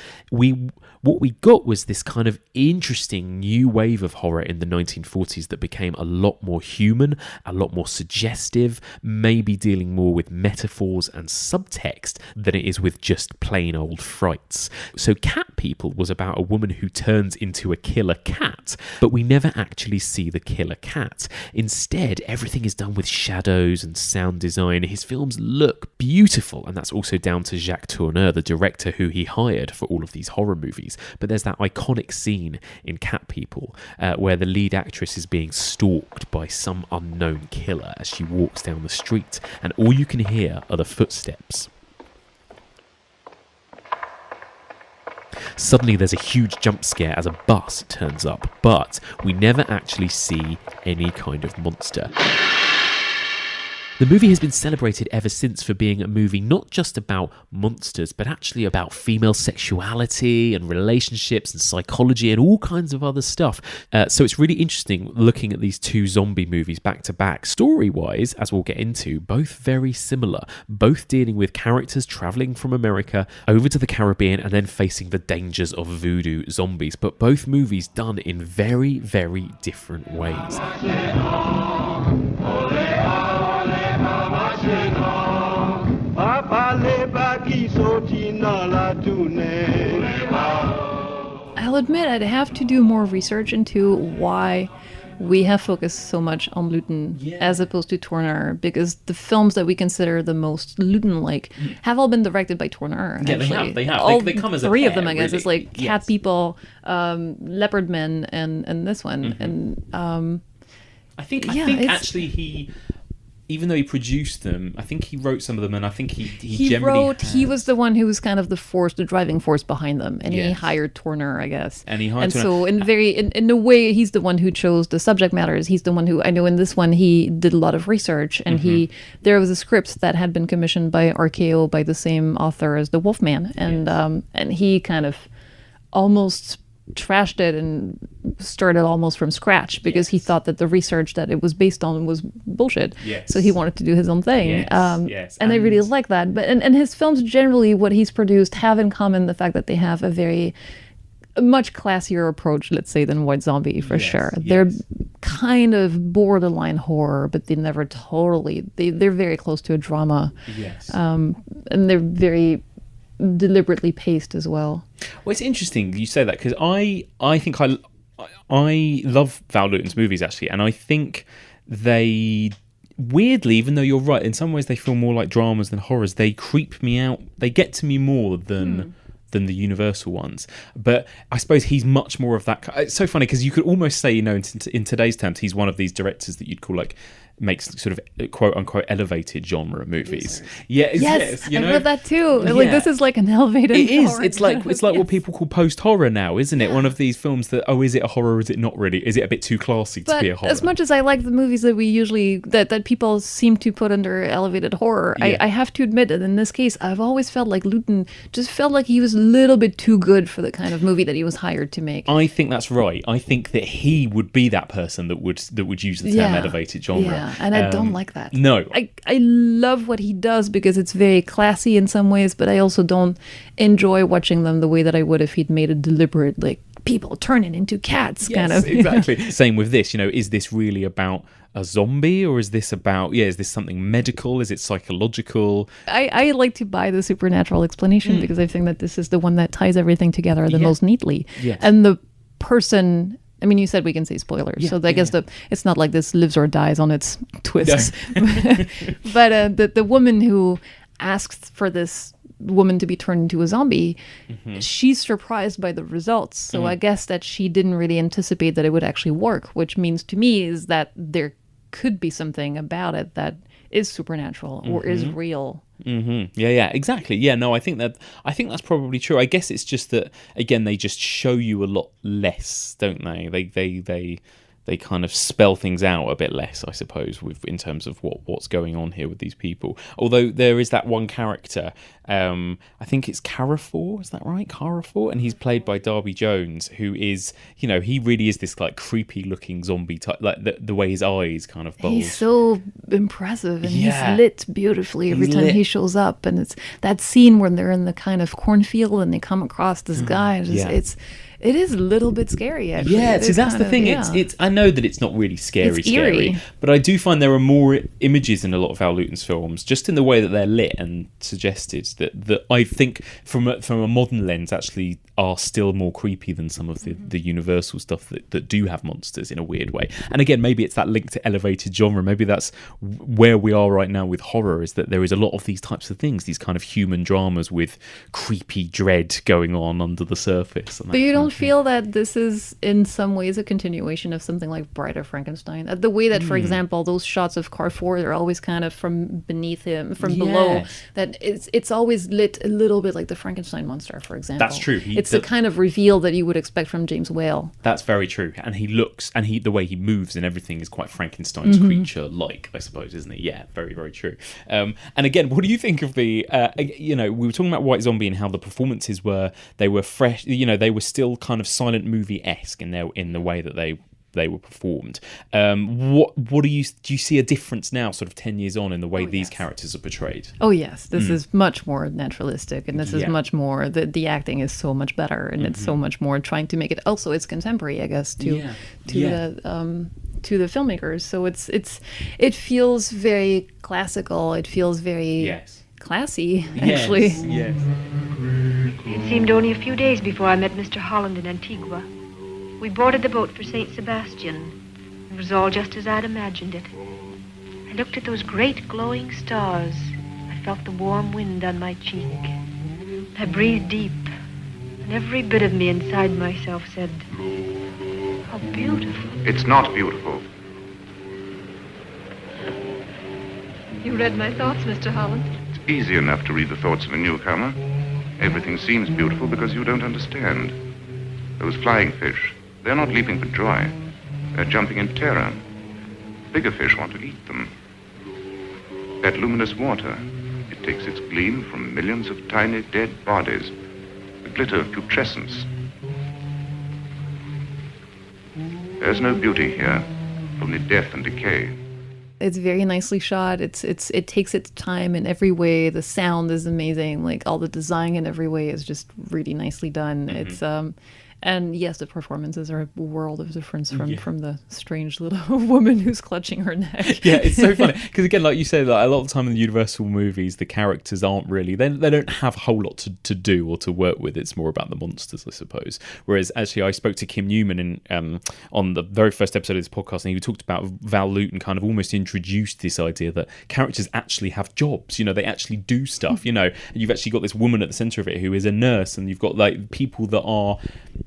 [SPEAKER 1] what we got was this kind of interesting new wave of horror in the 1940s that became a lot more human, a lot more suggestive, maybe dealing more with metaphors and subtext than it is with just plain old frights. So Cat People was about a woman who turns into a killer cat, but we never actually see the killer cat. Instead, everything is done with shadows and sound design. His films look beautiful, and that's also down to Jacques Tourneur, the director who he hired for all of these horror movies. But there's that iconic scene in Cat People where the lead actress is being stalked by some unknown killer as she walks down the street, and all you can hear are the footsteps. Suddenly there's a huge jump scare as a bus turns up, but we never actually see any kind of monster. The movie has been celebrated ever since for being a movie not just about monsters, but actually about female sexuality and relationships and psychology and all kinds of other stuff. So it's really interesting looking at these 2 zombie movies back to back. Story-wise, as we'll get into, both very similar, both dealing with characters travelling from America over to the Caribbean and then facing the dangers of voodoo zombies, but both movies done in very, very different ways.
[SPEAKER 4] I'll admit I'd have to do more research into why we have focused so much on Lewton as opposed to Tourneur, because the films that we consider the most Lewton-like have all been directed by Tourneur.
[SPEAKER 8] Yeah,
[SPEAKER 4] actually.
[SPEAKER 8] they have.
[SPEAKER 4] All
[SPEAKER 8] they come as a
[SPEAKER 4] 3
[SPEAKER 8] pair,
[SPEAKER 4] of them, I guess.
[SPEAKER 8] really.
[SPEAKER 4] It's like Cat People, Leopard Men, and this one.
[SPEAKER 8] Mm-hmm.
[SPEAKER 4] And
[SPEAKER 8] I think actually he, even though he produced them, I think he wrote some of them, and I think he generally
[SPEAKER 4] he was the one who was kind of the driving force behind them, and he
[SPEAKER 8] Yes.
[SPEAKER 4] hired Tourneur, I guess.
[SPEAKER 8] And he hired
[SPEAKER 4] and
[SPEAKER 8] Tourneur.
[SPEAKER 4] so in a way, he's the one who chose the subject matters. He's the one who, I know in this one, he did a lot of research, and there was a script that had been commissioned by RKO by the same author as The Wolfman, and he kind of almost trashed it and started almost from scratch because he thought that the research that it was based on was bullshit.
[SPEAKER 8] Yes.
[SPEAKER 4] So he wanted to do his own thing.
[SPEAKER 8] Yes.
[SPEAKER 4] And I really like that. But and his films generally, what he's produced, have in common the fact that they have a much classier approach, let's say, than White Zombie, for sure. They're kind of borderline horror, but they never totally. They're very close to a drama.
[SPEAKER 8] Yes.
[SPEAKER 4] And they're very deliberately paced as well.
[SPEAKER 8] Well, it's interesting you say that, because I think I love Val Lewton's movies, actually, and I think they, weirdly, even though you're right, in some ways they feel more like dramas than horrors, they creep me out. They get to me more than than the Universal ones. But I suppose he's much more of that. It's so funny because you could almost say, in today's terms, he's one of these directors that you'd call like makes sort of quote unquote elevated genre movies.
[SPEAKER 4] Yes, I read that too. Like this is like an elevated.
[SPEAKER 8] It is.
[SPEAKER 4] horror.
[SPEAKER 8] It's like what people call post horror now, isn't it? One of these films that is it a horror? Or is it not really? Is it a bit too classy to be a horror?
[SPEAKER 4] As much as I like the movies that we usually that people seem to put under elevated horror, I have to admit that in this case, I've always felt like Lewton just felt like he was a little bit too good for the kind of movie that he was hired to make.
[SPEAKER 8] I think that's right. I think that he would be that person that would use the term elevated genre.
[SPEAKER 4] Yeah, and I don't like that.
[SPEAKER 8] No.
[SPEAKER 4] I love what he does because it's very classy in some ways, but I also don't enjoy watching them the way that I would if he'd made a deliberate, like, people turning into cats kind of.
[SPEAKER 8] Exactly. Same with this, is this really about a zombie, or is this about, is this something medical? Is it psychological?
[SPEAKER 4] I like to buy the supernatural explanation because I think that this is the one that ties everything together the most neatly.
[SPEAKER 8] Yes.
[SPEAKER 4] And the person... I mean, you said we can say spoilers, so I guess it's not like this lives or dies on its twists. But the woman who asks for this woman to be turned into a zombie, she's surprised by the results. So I guess that she didn't really anticipate that it would actually work, which means to me is that there could be something about it that is supernatural or is real.
[SPEAKER 8] Yeah, exactly. Yeah, no, I think that's probably true. I guess it's just that, again, they just show you a lot less, don't they? They kind of spell things out a bit less, I suppose, in terms of what's going on here with these people. Although there is that one character, I think it's Carrefour, is that right? Carrefour? And he's played by Darby Jones, who is, he really is this like creepy looking zombie type, like the way his eyes kind of bulge.
[SPEAKER 4] He's so impressive, and he's lit beautifully every time he shows up. And it's that scene when they're in the kind of cornfield and they come across this guy. It is a little bit scary, actually.
[SPEAKER 8] Yeah, so that's the thing. It's I know that it's not really scary,
[SPEAKER 4] eerie.
[SPEAKER 8] But I do find there are more images in a lot of Val Lewton's films, just in the way that they're lit and suggested, that I think from a modern lens actually are still more creepy than some of the Universal stuff that do have monsters in a weird way. And again, maybe it's that link to elevated genre. Maybe that's where we are right now with horror, is that there is a lot of these types of things, these kind of human dramas with creepy dread going on under the surface.
[SPEAKER 4] But you don't feel that this is in some ways a continuation of something like Bride of Frankenstein? The way that, for example, those shots of Carrefour are always kind of from beneath him, from below, that it's always lit a little bit like the Frankenstein monster, for example.
[SPEAKER 8] That's true.
[SPEAKER 4] It's the kind of reveal that you would expect from James Whale.
[SPEAKER 8] That's very true. And he looks, and the way he moves and everything is quite Frankenstein's creature-like, I suppose, isn't it? Yeah, very, very true. And again, what do you think of the, we were talking about White Zombie and how the performances they were fresh, they were still kind of silent movie-esque in the way that they were performed. What do you see a difference now, sort of 10 years on, in the way these characters are portrayed?
[SPEAKER 4] Oh yes, this is much more naturalistic, and this is much more, the acting is so much better, and it's so much more trying to make it, also it's contemporary, I guess, to the filmmakers. So it feels very classical, it feels very classy, actually.
[SPEAKER 8] Yes.
[SPEAKER 13] It seemed only a few days before I met Mr. Holland in Antigua. We boarded the boat for St. Sebastian. It was all just as I'd imagined it. I looked at those great glowing stars. I felt the warm wind on my cheek. I breathed deep, and every bit of me inside myself said, "How beautiful."
[SPEAKER 12] It's not beautiful.
[SPEAKER 13] You read my thoughts, Mr. Holland.
[SPEAKER 12] It's easy enough to read the thoughts of a newcomer. Everything seems beautiful because you don't understand. Those flying fish, they're not leaping for joy. They're jumping in terror. Bigger fish want to eat them. That luminous water, it takes its gleam from millions of tiny dead bodies. The glitter of putrescence. There's no beauty here, only death and decay.
[SPEAKER 4] It's very nicely shot. It takes its time in every way. The sound is amazing. Like all the design in every way is just really nicely done. It's And yes, the performances are a world of difference from the strange little woman who's clutching her neck.
[SPEAKER 8] Yeah, it's so funny because again, like you said, like a lot of the time in the Universal movies, the characters aren't really they don't have a whole lot to do or to work with. It's more about the monsters, I suppose. Whereas actually, I spoke to Kim Newman on the very first episode of this podcast, and he talked about Val Lewton kind of almost introduced this idea that characters actually have jobs. You know, they actually do stuff. You know, and you've actually got this woman at the centre of it who is a nurse, and you've got like people that are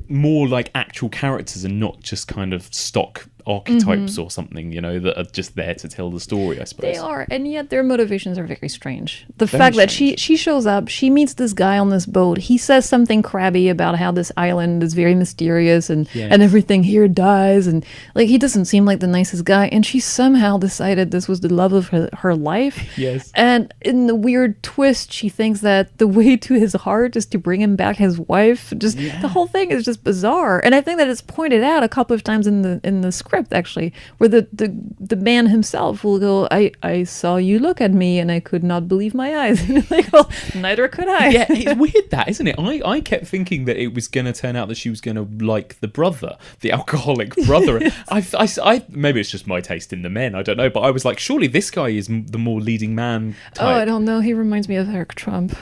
[SPEAKER 8] more like actual characters and not just kind of stock archetypes or something, you know, that are just there to tell the story, I suppose.
[SPEAKER 4] They are, and yet their motivations are very strange. The fact that she shows up, she meets this guy on this boat, he says something crabby about how this island is very mysterious and everything here dies, and like he doesn't seem like the nicest guy, and she somehow decided this was the love of her life.
[SPEAKER 8] Yes.
[SPEAKER 4] And in the weird twist, she thinks that the way to his heart is to bring him back his wife. Just the whole thing is just bizarre. And I think that it's pointed out a couple of times in the script, actually, where the man himself will go, I saw you look at me and I could not believe my eyes. Like, well, neither could I.
[SPEAKER 8] Yeah, it's weird that, isn't it? I kept thinking that it was going to turn out that she was going to like the brother, the alcoholic brother. I maybe it's just my taste in the men, I don't know, but I was like, surely this guy is the more leading man type.
[SPEAKER 4] Oh, I don't know. He reminds me of Eric Trump.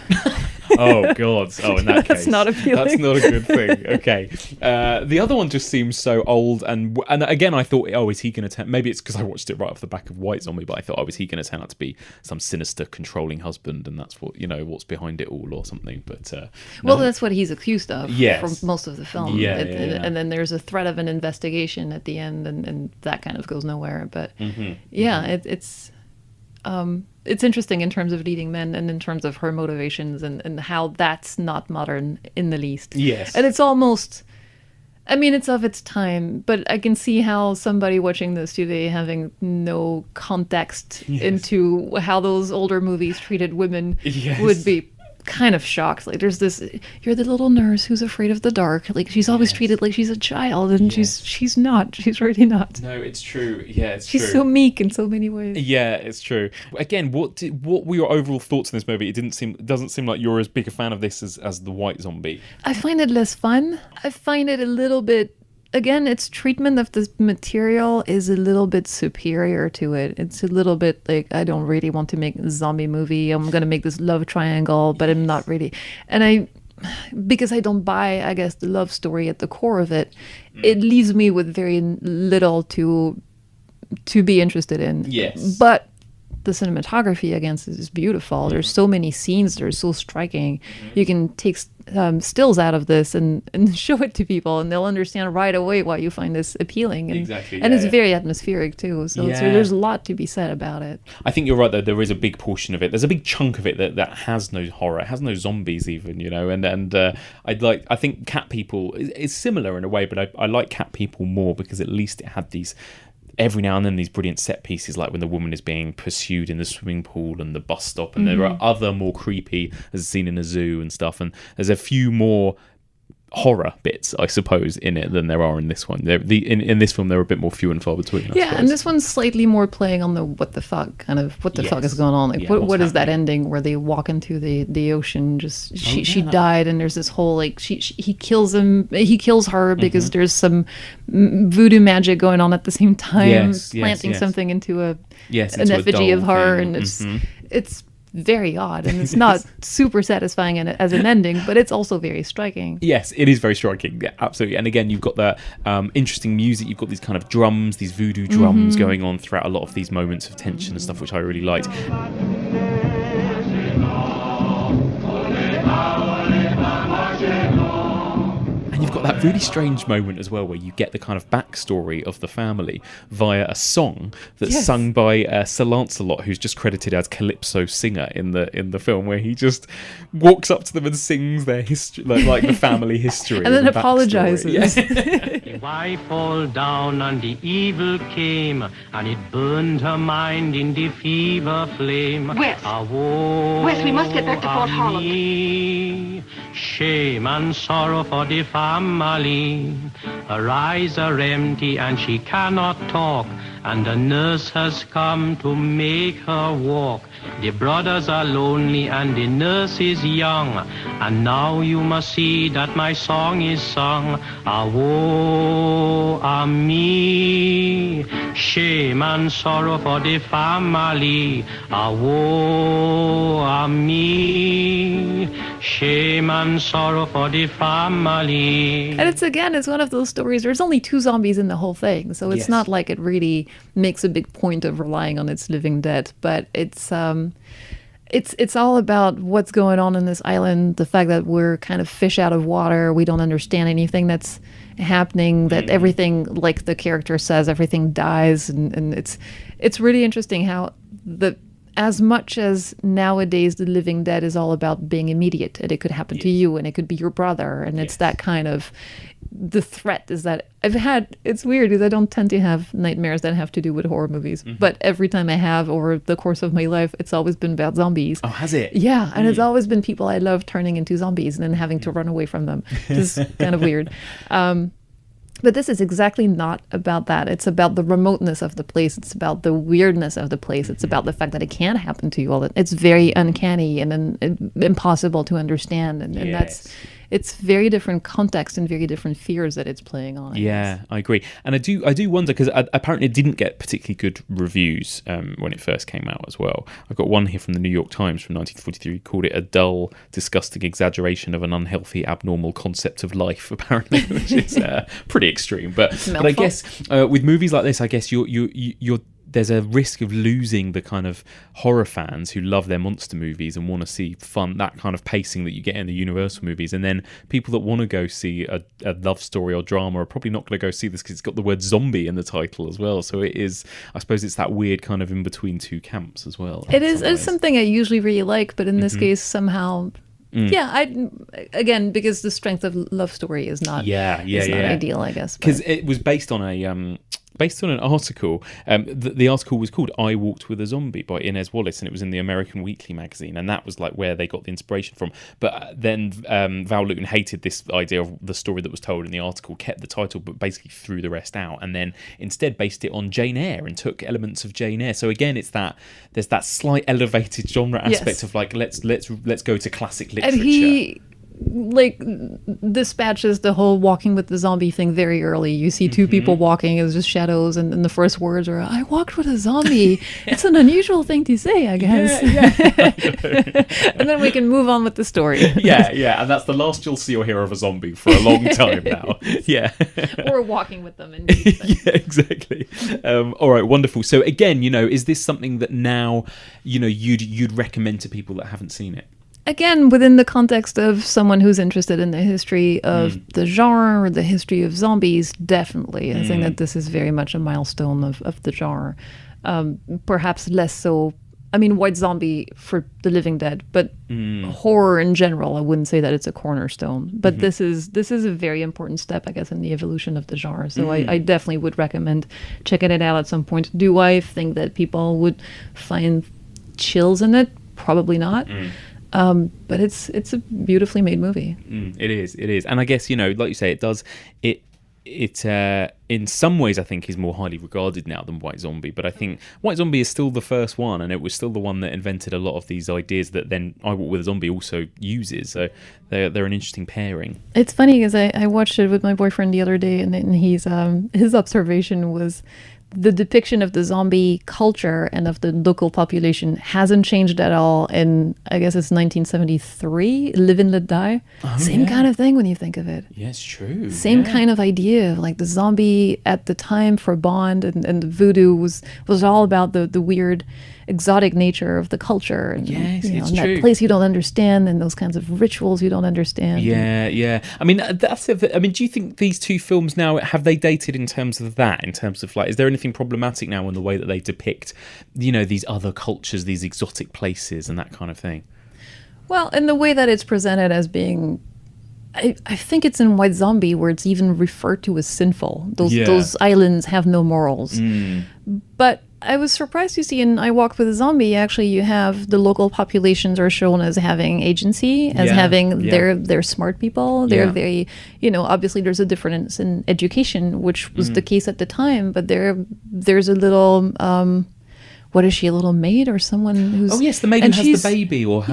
[SPEAKER 8] Oh God! Oh, in that case,
[SPEAKER 4] that's not appealing.
[SPEAKER 8] That's not a good thing. Okay, the other one just seems so old, and again, I thought, oh, is he going to turn? Maybe it's because I watched it right off the back of White Zombie, but I thought, oh, is he going to turn out to be some sinister, controlling husband, and that's what what's behind it all, or something? But
[SPEAKER 4] well, that's what he's accused of
[SPEAKER 8] yes.
[SPEAKER 4] for most of the film. And then there's a threat of an investigation at the end, and that kind of goes nowhere. But it's interesting in terms of leading men and in terms of her motivations and how that's not modern in the least.
[SPEAKER 8] Yes.
[SPEAKER 4] And it's almost, I mean, it's of its time, but I can see how somebody watching this today having no context into how those older movies treated women would be kind of shocked. Like, there's this, you're the little nurse who's afraid of the dark. Like, she's always treated like she's a child, and she's not. She's really not.
[SPEAKER 8] No, it's true. Yeah, it's
[SPEAKER 4] she's
[SPEAKER 8] true.
[SPEAKER 4] so meek in so many ways.
[SPEAKER 8] Yeah, it's true. Again, what were your overall thoughts on this movie? It doesn't seem like you're as big a fan of this as the White Zombie.
[SPEAKER 4] I find it less fun. I find it a little bit. Again, its treatment of this material is a little bit superior to it. It's a little bit like, I don't really want to make a zombie movie. I'm going to make this love triangle, but I'm not really. And because I don't buy, I guess, the love story at the core of it, it leaves me with very little to be interested in.
[SPEAKER 8] Yes.
[SPEAKER 4] But the cinematography against it is beautiful. There's so many scenes that are so striking. You can take stills out of this and show it to people, and they'll understand right away why you find this appealing. And,
[SPEAKER 8] exactly.
[SPEAKER 4] And it's very atmospheric too. So there's a lot to be said about it.
[SPEAKER 8] I think you're right, though. There is a big portion of it. There's a big chunk of it that has no horror. It has no zombies even, And I think Cat People is similar in a way, but I like Cat People more because at least it had these. Every now and then these brilliant set pieces, like when the woman is being pursued in the swimming pool and the bus stop, and there are other more creepy, as seen in a zoo and stuff, and there's a few more horror bits, I suppose, in it than there are in this one. In this film, they're a bit more few and far between. I suppose.
[SPEAKER 4] And this one's slightly more playing on the what the fuck kind of what the fuck is going on. Like what is that ending where they walk into the ocean? Just she died, and there's this whole like he kills her because there's some voodoo magic going on at the same time, planting something into an effigy of her, and it's very odd, and it's not super satisfying as an ending, but it's also very striking.
[SPEAKER 8] Yes, it is very striking. Yeah, absolutely. And again, you've got the interesting music. You've got these kind of drums, these voodoo drums going on throughout a lot of these moments of tension and stuff, which I really liked. And you've got that really strange moment as well where you get the kind of backstory of the family via a song that's sung by Sir Lancelot, who's just credited as Calypso singer in the film, where he just walks up to them and sings their history, like the family history,
[SPEAKER 4] and then apologizes.
[SPEAKER 14] The wife fall down and the evil came, and it burned her mind in the fever flame.
[SPEAKER 15] Wes, we must get back to Fort Holland.
[SPEAKER 14] Shame and sorrow for the family. Her eyes are empty and she cannot talk, and the nurse has come to make her walk. The brothers are lonely and the nurse is young, and now you must see that my song is sung. Ah, woe, ah, me, shame and sorrow for the family. Ah, woe, ah, me, shame and sorrow for the family.
[SPEAKER 4] And it's one of those stories. There's only 2 zombies in the whole thing, so it's not like it really makes a big point of relying on its living dead. But it's all about what's going on in this island. The fact that we're kind of fish out of water. We don't understand anything that's happening. That everything, like the character says, everything dies, and it's really interesting how as much as nowadays the living dead is all about being immediate, and it could happen to you, and it could be your brother, and it's that kind of, the threat is that it's weird because I don't tend to have nightmares that have to do with horror movies, but every time I have over the course of my life, it's always been about zombies.
[SPEAKER 8] Oh, has it?
[SPEAKER 4] Yeah, and it's always been people I love turning into zombies and then having to run away from them, which is kind of weird. But this is exactly not about that. It's about the remoteness of the place. It's about the weirdness of the place. It's about the fact that it can happen to you all. It's very uncanny and impossible to understand. And it's very different context and very different fears that it's playing on.
[SPEAKER 8] I agree. And I do wonder, because apparently it didn't get particularly good reviews when it first came out as well. I've got one here from the New York Times from 1943, called it a dull, disgusting exaggeration of an unhealthy, abnormal concept of life, apparently, which is pretty extreme. But I guess with movies like this, I guess you're there's a risk of losing the kind of horror fans who love their monster movies and want to see fun, that kind of pacing that you get in the Universal movies. And then people that want to go see a love story or drama are probably not going to go see this because it's got the word zombie in the title as well. So it is, I suppose it's that weird kind of in between two camps as well.
[SPEAKER 4] It's something I usually really like, but in this case somehow... again, because the strength of love story is not ideal, I guess.
[SPEAKER 8] Because it was based on an article. The article was called "I Walked with a Zombie" by Inez Wallace, and it was in the American Weekly magazine, and that was like where they got the inspiration from. But then Val Lewton hated this idea of the story that was told in the article, kept the title, but basically threw the rest out, and then instead based it on Jane Eyre and took elements of Jane Eyre. So again, it's there's that slight elevated genre aspect of like let's go to classic literature.
[SPEAKER 4] And he dispatches the whole walking with the zombie thing very early. You see two people walking, it's just shadows, and the first words are, "I walked with a zombie." It's an unusual thing to say, I guess. And then we can move on with the story.
[SPEAKER 8] And that's the last you'll see or hear of a zombie for a long time now.
[SPEAKER 4] Or walking with them indeed.
[SPEAKER 8] Exactly. All right, wonderful. So again, is this something that now you'd recommend to people that haven't seen it?
[SPEAKER 4] Again, within the context of someone who's interested in the history of the genre or the history of zombies, definitely. I think that this is very much a milestone of the genre. Perhaps less so, White Zombie for the Living Dead, but horror in general, I wouldn't say that it's a cornerstone. But this is a very important step, I guess, in the evolution of the genre. So I definitely would recommend checking it out at some point. Do I think that people would find chills in it? Probably not. But it's a beautifully made movie.
[SPEAKER 8] It is, and I guess like you say, it in some ways I think is more highly regarded now than White Zombie. But I think White Zombie is still the first one, and it was still the one that invented a lot of these ideas that then I Walk with a Zombie also uses. So they're an interesting pairing.
[SPEAKER 4] It's funny because I watched it with my boyfriend the other day, and he's his observation was, the depiction of the zombie culture and of the local population hasn't changed at all in, I guess it's 1973, Live and Let Die. Same kind of thing when you think of it.
[SPEAKER 8] Yes, true.
[SPEAKER 4] Same kind of idea of like the zombie at the time for Bond and the voodoo was all about the weird exotic nature of the culture. And,
[SPEAKER 8] it's
[SPEAKER 4] and
[SPEAKER 8] true.
[SPEAKER 4] that place you don't understand and those kinds of rituals you don't understand.
[SPEAKER 8] That's it. Do you think these two films now, have they dated in terms of that? In terms of like, is there anything problematic now in the way that they depict, these other cultures, these exotic places and that kind of thing?
[SPEAKER 4] Well, in the way that it's presented as being, I think it's in White Zombie where it's even referred to as sinful. Those islands have no morals. But I was surprised to see in I Walk with a Zombie, actually, you have the local populations are shown as having agency, as having they're smart people. They're very, obviously there's a difference in education, which was the case at the time, but there's a little, what is she, a little maid or someone who's...
[SPEAKER 8] Oh, yes, the maid who has the baby or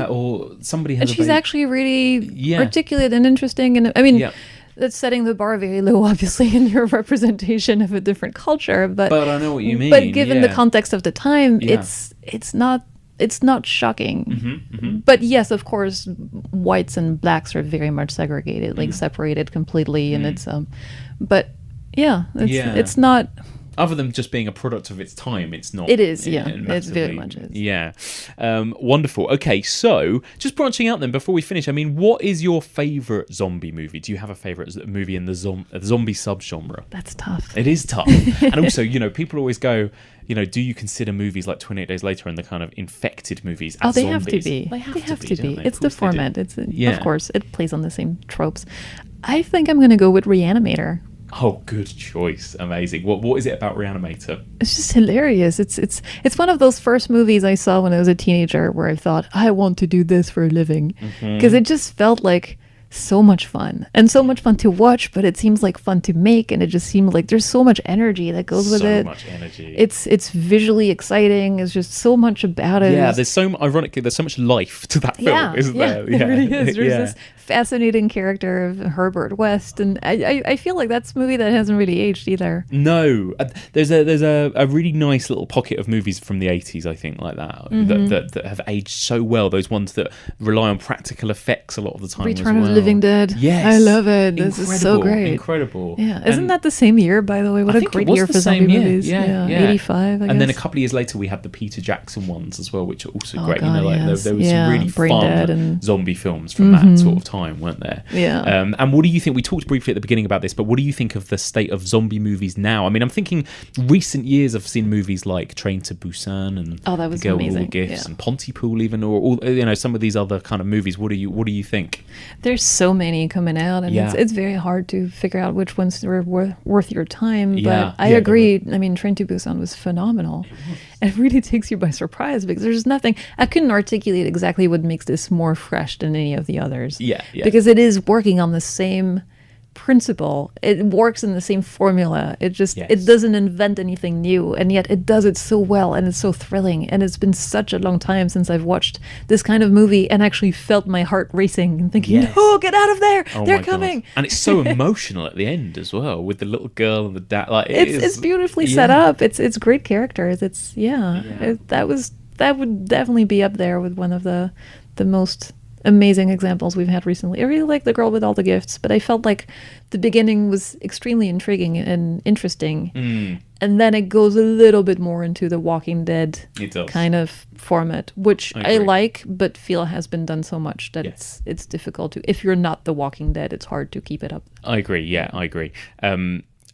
[SPEAKER 8] somebody has a baby.
[SPEAKER 4] And she's actually really articulate and interesting. And I mean... That's setting the bar very low, obviously, in your representation of a different culture. But
[SPEAKER 8] I know what you mean.
[SPEAKER 4] But given the context of the time, it's not shocking. But yes, of course, whites and blacks are very much segregated, like separated completely, and it's it's not.
[SPEAKER 8] Other than just being a product of its time, it's not.
[SPEAKER 4] It is, It's very much is.
[SPEAKER 8] Yeah. Wonderful. Okay, so just branching out then, before we finish, I mean, what is your favourite zombie movie? Do you have a favourite movie in the zombie subgenre?
[SPEAKER 4] That's tough.
[SPEAKER 8] It is tough. And also, people always go, do you consider movies like 28 Days Later and the kind of infected movies as
[SPEAKER 4] they
[SPEAKER 8] zombies?
[SPEAKER 4] have to be. They have to be. It's the format. Of course, it plays on the same tropes. I think I'm going to go with Reanimator.
[SPEAKER 8] Oh, good choice. Amazing. What is it about Reanimator?
[SPEAKER 4] It's just hilarious. It's one of those first movies I saw when I was a teenager where I thought, I want to do this for a living. Because it just felt like so much fun. And so much fun to watch, but it seems like fun to make. And it just seemed like there's so much energy that goes with it. So much energy. It's visually exciting. It's just so much about it.
[SPEAKER 8] Yeah, there's so much life to that film, isn't there?
[SPEAKER 4] Yeah, it really is. There's this fascinating character of Herbert West, and I feel like that's a movie that hasn't really aged either.
[SPEAKER 8] No, there's a really nice little pocket of movies from the 80s, I think, like that that have aged so well. Those ones that rely on practical effects a lot of the time.
[SPEAKER 4] Return of the Living Dead.
[SPEAKER 8] Yes,
[SPEAKER 4] I love it. This is so great.
[SPEAKER 8] Incredible.
[SPEAKER 4] Yeah, isn't that the same year, by the way? What a great year for zombie movies. Yeah. 85. I guess.
[SPEAKER 8] And then a couple of years later, we had the Peter Jackson ones as well, which are also great. There was some really fun zombie films from that sort of time, weren't there?
[SPEAKER 4] Yeah.
[SPEAKER 8] And what do you think? We talked briefly at the beginning about this, but what do you think of the state of zombie movies now? I mean, I'm thinking recent years I've seen movies like Train to Busan and
[SPEAKER 4] that was
[SPEAKER 8] Girl
[SPEAKER 4] amazing.
[SPEAKER 8] with All the Gifts and Pontypool, even, or all, some of these other kind of movies. What do you think?
[SPEAKER 4] There's so many coming out, and it's very hard to figure out which ones were worth your time. But I agree. I mean, Train to Busan was phenomenal. It really takes you by surprise because there's nothing. I couldn't articulate exactly what makes this more fresh than any of the others.
[SPEAKER 8] Yeah.
[SPEAKER 4] Because it is working on the same principle. It works in the same formula. It just it doesn't invent anything new, and yet it does it so well, and it's so thrilling. And it's been such a long time since I've watched this kind of movie and actually felt my heart racing and thinking, "No, get out of there! They're coming!"
[SPEAKER 8] God. And it's so emotional at the end as well, with the little girl and the dad. Like
[SPEAKER 4] it's beautifully set up. It's great characters. That would definitely be up there with one of the most amazing examples we've had recently. I really like The Girl with All the Gifts, but I felt like the beginning was extremely intriguing and interesting. And then it goes a little bit more into the Walking Dead kind of format, which I like, but feel has been done so much that it's difficult to, if you're not The Walking Dead, it's hard to keep it up.
[SPEAKER 8] I agree. Yeah, I agree.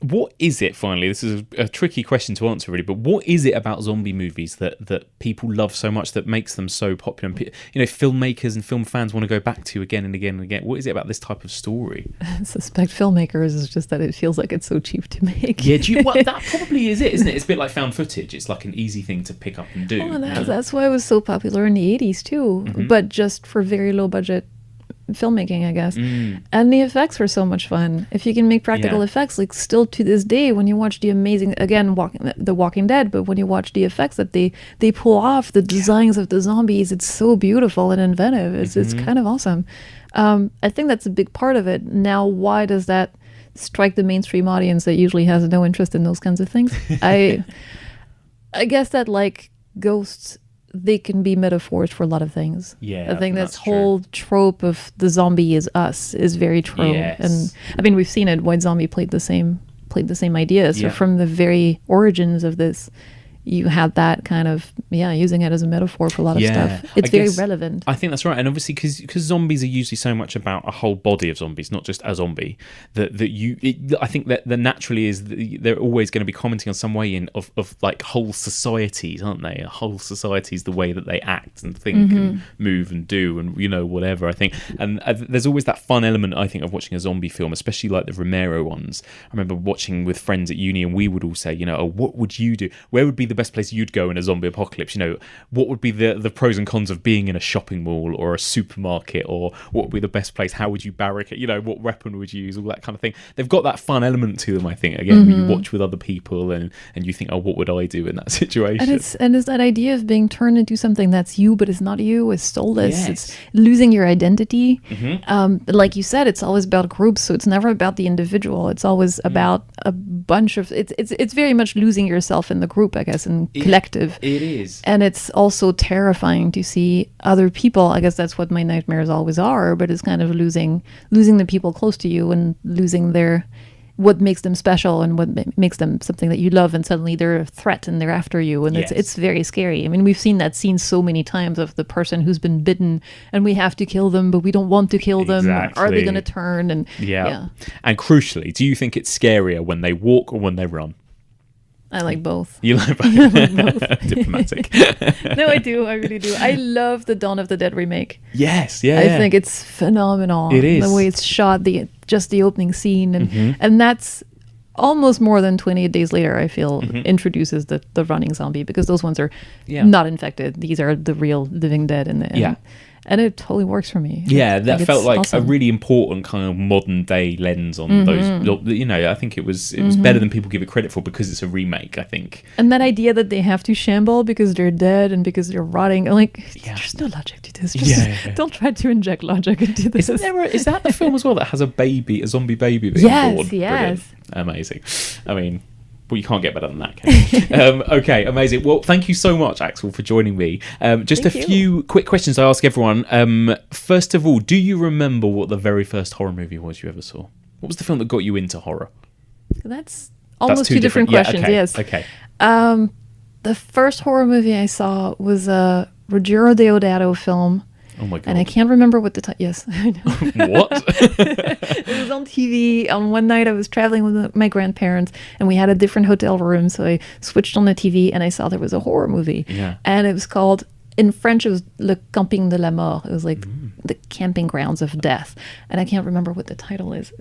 [SPEAKER 8] What is it, finally, this is a tricky question to answer really, but what is it about zombie movies that people love so much that makes them so popular? Filmmakers and film fans want to go back to again and again and again. What is it about this type of story?
[SPEAKER 4] I suspect filmmakers is just that it feels like it's so cheap to make.
[SPEAKER 8] Yeah, that probably is it, isn't it? It's a bit like found footage. It's like an easy thing to pick up and do.
[SPEAKER 4] Oh, that's why it was so popular in the 80s too, but just for very low budget filmmaking, I guess. And the effects were so much fun. If you can make practical effects, like still to this day, when you watch the amazing, again, The Walking Dead, but when you watch the effects that they pull off, the designs of the zombies, it's so beautiful and inventive. It's kind of awesome. I think that's a big part of it. Now, why does that strike the mainstream audience that usually has no interest in those kinds of things? I guess that, like ghosts, they can be metaphors for a lot of things.
[SPEAKER 8] Yeah,
[SPEAKER 4] I think this whole trope of the zombie is us is very true.
[SPEAKER 8] Yes.
[SPEAKER 4] And I mean, we've seen it. White Zombie played the same idea. So from the very origins of this, you had that kind of using it as a metaphor for a lot of stuff. It's very relevant.
[SPEAKER 8] I think that's right. And obviously, because zombies are usually so much about a whole body of zombies, not just a zombie, I think that naturally is they're always going to be commenting on some way of like whole societies, aren't they? A whole society's the way that they act and think and move and do and, whatever, I think. And there's always that fun element, I think, of watching a zombie film, especially like the Romero ones. I remember watching with friends at uni, and we would all say, what would you do? Where would be the best place you'd go in a zombie apocalypse? What would be the pros and cons of being in a shopping mall or a supermarket, or what would be the best place? How would you barricade? What weapon would you use? All that kind of thing. They've got that fun element to them, I think. Again, you watch with other people and you think, what would I do in that situation?
[SPEAKER 4] And it's that idea of being turned into something that's you but is not you, is soulless. Yes. It's losing your identity. Like you said, it's always about groups, so it's never about the individual. It's always about a bunch of it's very much losing yourself in the group, I guess, in collective.
[SPEAKER 8] It is.
[SPEAKER 4] And it's also terrifying to see other people. I guess that's what my nightmares always are, but it's kind of losing the people close to you and losing what makes them special and what makes them something that you love, and suddenly they're a threat and they're after you, and it's very scary. I mean, we've seen that scene so many times of the person who's been bitten and we have to kill them, but we don't want to kill them.
[SPEAKER 8] Exactly.
[SPEAKER 4] Are they going to turn? And
[SPEAKER 8] And crucially, do you think it's scarier when they walk or when they run?
[SPEAKER 4] I like both.
[SPEAKER 8] You like both?
[SPEAKER 4] I like both.
[SPEAKER 8] Diplomatic.
[SPEAKER 4] No, I do. I really do. I love the Dawn of the Dead remake.
[SPEAKER 8] Yes,
[SPEAKER 4] I think it's phenomenal.
[SPEAKER 8] It is.
[SPEAKER 4] The way it's shot, just the opening scene. And that's almost more than 28 Days Later, I feel, introduces the running zombie, because those ones are not infected. These are the real living dead. And it totally works for me.
[SPEAKER 8] Yeah, that felt like awesome. A really important kind of modern day lens on those. I think it was better than people give it credit for, because it's a remake, I think.
[SPEAKER 4] And that idea that they have to shamble because they're dead and because they're rotting, there's no logic to this. Just don't try to inject logic into this.
[SPEAKER 8] Is that the film as well that has a zombie baby that's on board?
[SPEAKER 4] Yes.
[SPEAKER 8] Brilliant. Amazing. I mean, well, you can't get better than that, can you? Okay, amazing. Well, thank you so much, Axelle, for joining me. Just a few quick questions I ask everyone. First of all, do you remember what the very first horror movie was you ever saw? What was the film that got you into horror?
[SPEAKER 4] That's almost two different questions, yes.
[SPEAKER 8] Okay.
[SPEAKER 4] The first horror movie I saw was a Ruggero Deodato film.
[SPEAKER 8] Oh my God.
[SPEAKER 4] And I can't remember what the title... Yes, I know.
[SPEAKER 8] What?
[SPEAKER 4] It was on TV. On one night I was traveling with my grandparents and we had a different hotel room. So I switched on the TV and I saw there was a horror movie.
[SPEAKER 8] Yeah.
[SPEAKER 4] And it was called... In French, it was Le Camping de la Mort. It was like the camping grounds of death. And I can't remember what the title is.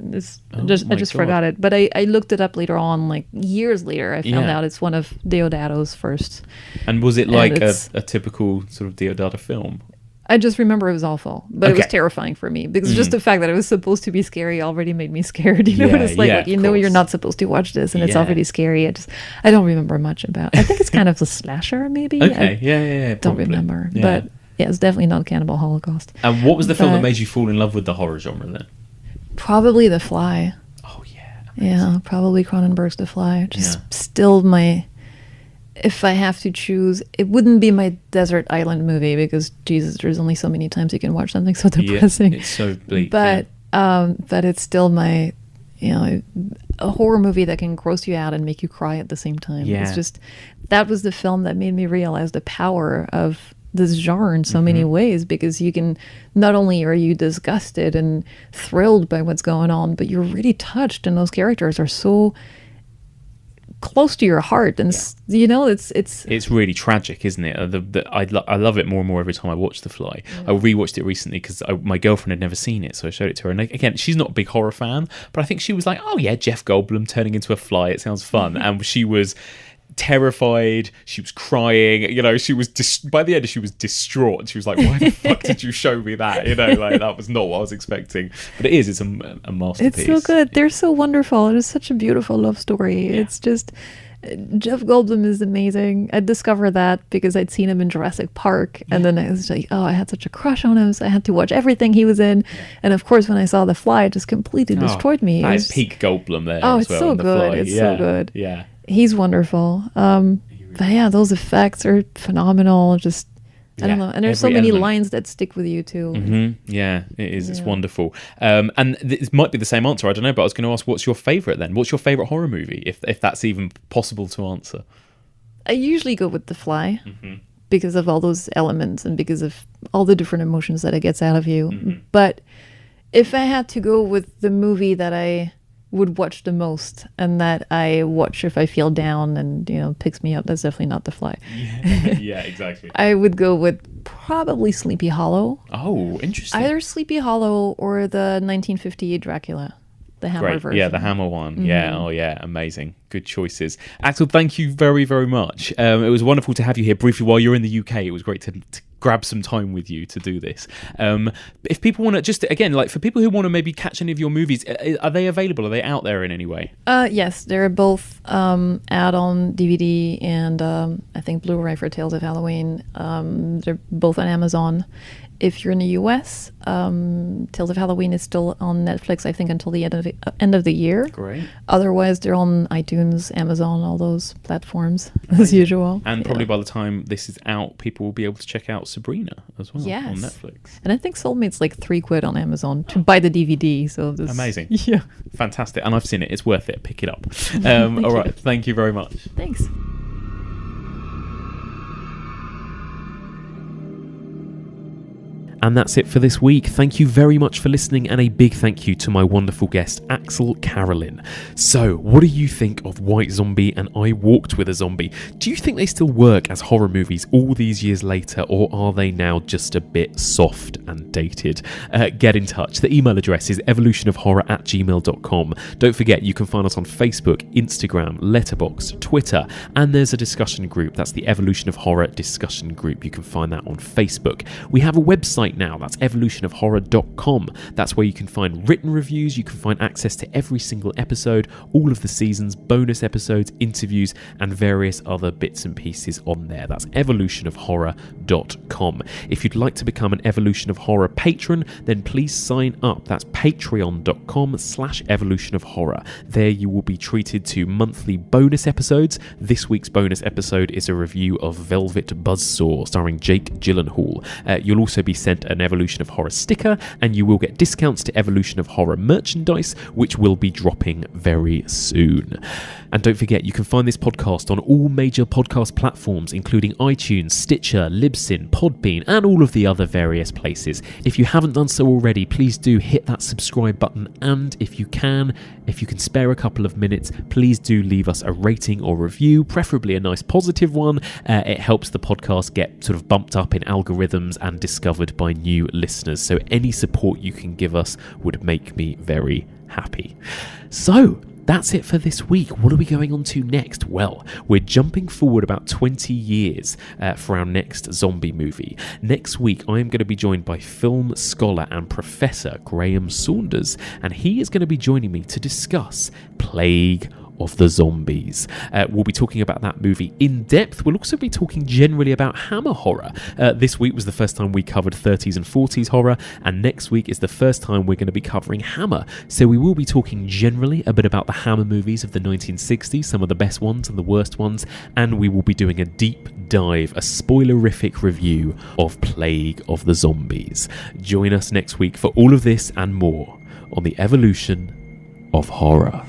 [SPEAKER 4] I just forgot it. But I looked it up later on, like years later. I found out it's one of Deodato's first.
[SPEAKER 8] And was it like a typical sort of Deodato film?
[SPEAKER 4] I just remember it was awful, but it was terrifying for me, because just the fact that it was supposed to be scary already made me scared. It's like you're not supposed to watch this, and it's already scary. I don't remember much about. I think it's kind of a slasher, maybe.
[SPEAKER 8] Okay,
[SPEAKER 4] don't remember, but it's definitely not Cannibal Holocaust.
[SPEAKER 8] And what was the film that made you fall in love with the horror genre then?
[SPEAKER 4] Probably The Fly.
[SPEAKER 8] Oh yeah,
[SPEAKER 4] yeah, probably Cronenberg's The Fly. Still my. If I have to choose, it wouldn't be my desert island movie, because Jesus, there's only so many times you can watch something so depressing.
[SPEAKER 8] It's so bleak.
[SPEAKER 4] But it's still my, a horror movie that can gross you out and make you cry at the same time.
[SPEAKER 8] Yeah.
[SPEAKER 4] It's just, that was the film that made me realize the power of this genre in so many ways, because you can, not only are you disgusted and thrilled by what's going on, but you're really touched, and those characters are so close to your heart, and it's
[SPEAKER 8] really tragic, isn't it? I love it more and more every time I watch The Fly. I rewatched it recently because my girlfriend had never seen it, so I showed it to her. And again, she's not a big horror fan, but I think she was like, "Oh yeah, Jeff Goldblum turning into a fly. It sounds fun." And she was terrified. She was crying. She was by the end she was distraught. She was like, "Why the fuck did you show me that?" That was not what I was expecting. But it's a masterpiece.
[SPEAKER 4] It's so good. They're so wonderful. It is such a beautiful love story. Yeah. It's just Jeff Goldblum is amazing. I discovered that because I'd seen him in Jurassic Park, and then I was like, oh, I had such a crush on him, so I had to watch everything he was in. And of course, when I saw The Fly, it just completely destroyed me.
[SPEAKER 8] That is peak Goldblum there.
[SPEAKER 4] Oh,
[SPEAKER 8] it's
[SPEAKER 4] so good. It's so good.
[SPEAKER 8] Yeah.
[SPEAKER 4] He's wonderful. But yeah, those effects are phenomenal. Just, I don't know. And there's so many lines that stick with you too.
[SPEAKER 8] Mm-hmm. Yeah, it is. Yeah. It's wonderful. And this might be the same answer. I don't know, but I was going to ask, what's your favourite then? What's your favourite horror movie, if that's even possible to answer?
[SPEAKER 4] I usually go with The Fly. because of all those elements and because of all the different emotions that it gets out of you. But if I had to go with the movie that I would watch the most and that I watch if I feel down and, picks me up, that's definitely not The Fly.
[SPEAKER 8] Yeah, exactly.
[SPEAKER 4] I would go with probably Sleepy Hollow.
[SPEAKER 8] Oh, interesting.
[SPEAKER 4] Either Sleepy Hollow or the 1958 Dracula, the Hammer version.
[SPEAKER 8] Yeah, the Hammer one. Yeah, oh yeah, amazing. Good choices. Axelle, thank you very, very much. It was wonderful to have you here briefly while you're in the UK. It was great to grab some time with you to do this. If people want to, just again, like for people who want to maybe catch any of your movies, are they available? Are they out there in any way?
[SPEAKER 4] Yes, they're both out on DVD and I think Blu-ray for Tales of Halloween. They're both on Amazon. If you're in the US, Tales of Halloween is still on Netflix, I think, until the end of the year.
[SPEAKER 8] Great.
[SPEAKER 4] Otherwise, they're on iTunes, Amazon, all those platforms, as usual.
[SPEAKER 8] And probably by the time this is out, people will be able to check out Sabrina as well on Netflix.
[SPEAKER 4] And I think Soulmate's like £3 on Amazon to buy the DVD. So
[SPEAKER 8] amazing.
[SPEAKER 4] Yeah.
[SPEAKER 8] Fantastic. And I've seen it. It's worth it. Pick it up. All right. Thank you very much.
[SPEAKER 4] Thanks.
[SPEAKER 1] And that's it for this week. Thank you very much for listening, and a big thank you to my wonderful guest, Axelle Carolyn. So, what do you think of White Zombie and I Walked with a Zombie? Do you think they still work as horror movies all these years later, or are they now just a bit soft and dated? Get in touch. The email address is evolutionofhorror@gmail.com. Don't forget, you can find us on Facebook, Instagram, Letterboxd, Twitter, and there's a discussion group. That's the Evolution of Horror discussion group. You can find that on Facebook. We have a website now, that's evolutionofhorror.com. That's where you can find written reviews, you can find access to every single episode, all of the seasons, bonus episodes, interviews, and various other bits and pieces on there. That's evolutionofhorror.com. If you'd like to become an Evolution of Horror patron, then please sign up. That's patreon.com/evolutionofhorror. There you will be treated to monthly bonus episodes. This week's bonus episode is a review of Velvet Buzzsaw starring Jake Gyllenhaal. You'll also be sent an Evolution of Horror sticker, and you will get discounts to Evolution of Horror merchandise, which will be dropping very soon. And don't forget, you can find this podcast on all major podcast platforms, including iTunes, Stitcher, Libsyn, Podbean, and all of the other various places. If you haven't done so already, please do hit that subscribe button, and if you can spare a couple of minutes, please do leave us a rating or review, preferably a nice positive one. It helps the podcast get sort of bumped up in algorithms and discovered by new listeners. So any support you can give us would make me very happy. So that's it for this week. What are we going on to next? Well, we're jumping forward about 20 years for our next zombie movie. Next week, I am going to be joined by film scholar and professor Graham Saunders, and he is going to be joining me to discuss Plague of the Zombies. We'll be talking about that movie in depth. We'll also be talking generally about Hammer horror. This week was the first time we covered 30s and 40s horror, and next week is the first time we're going to be covering Hammer. So we will be talking generally a bit about the Hammer movies of the 1960s, some of the best ones and the worst ones, and we will be doing a deep dive, a spoilerific review of Plague of the Zombies. Join us next week for all of this and more on the Evolution of Horror.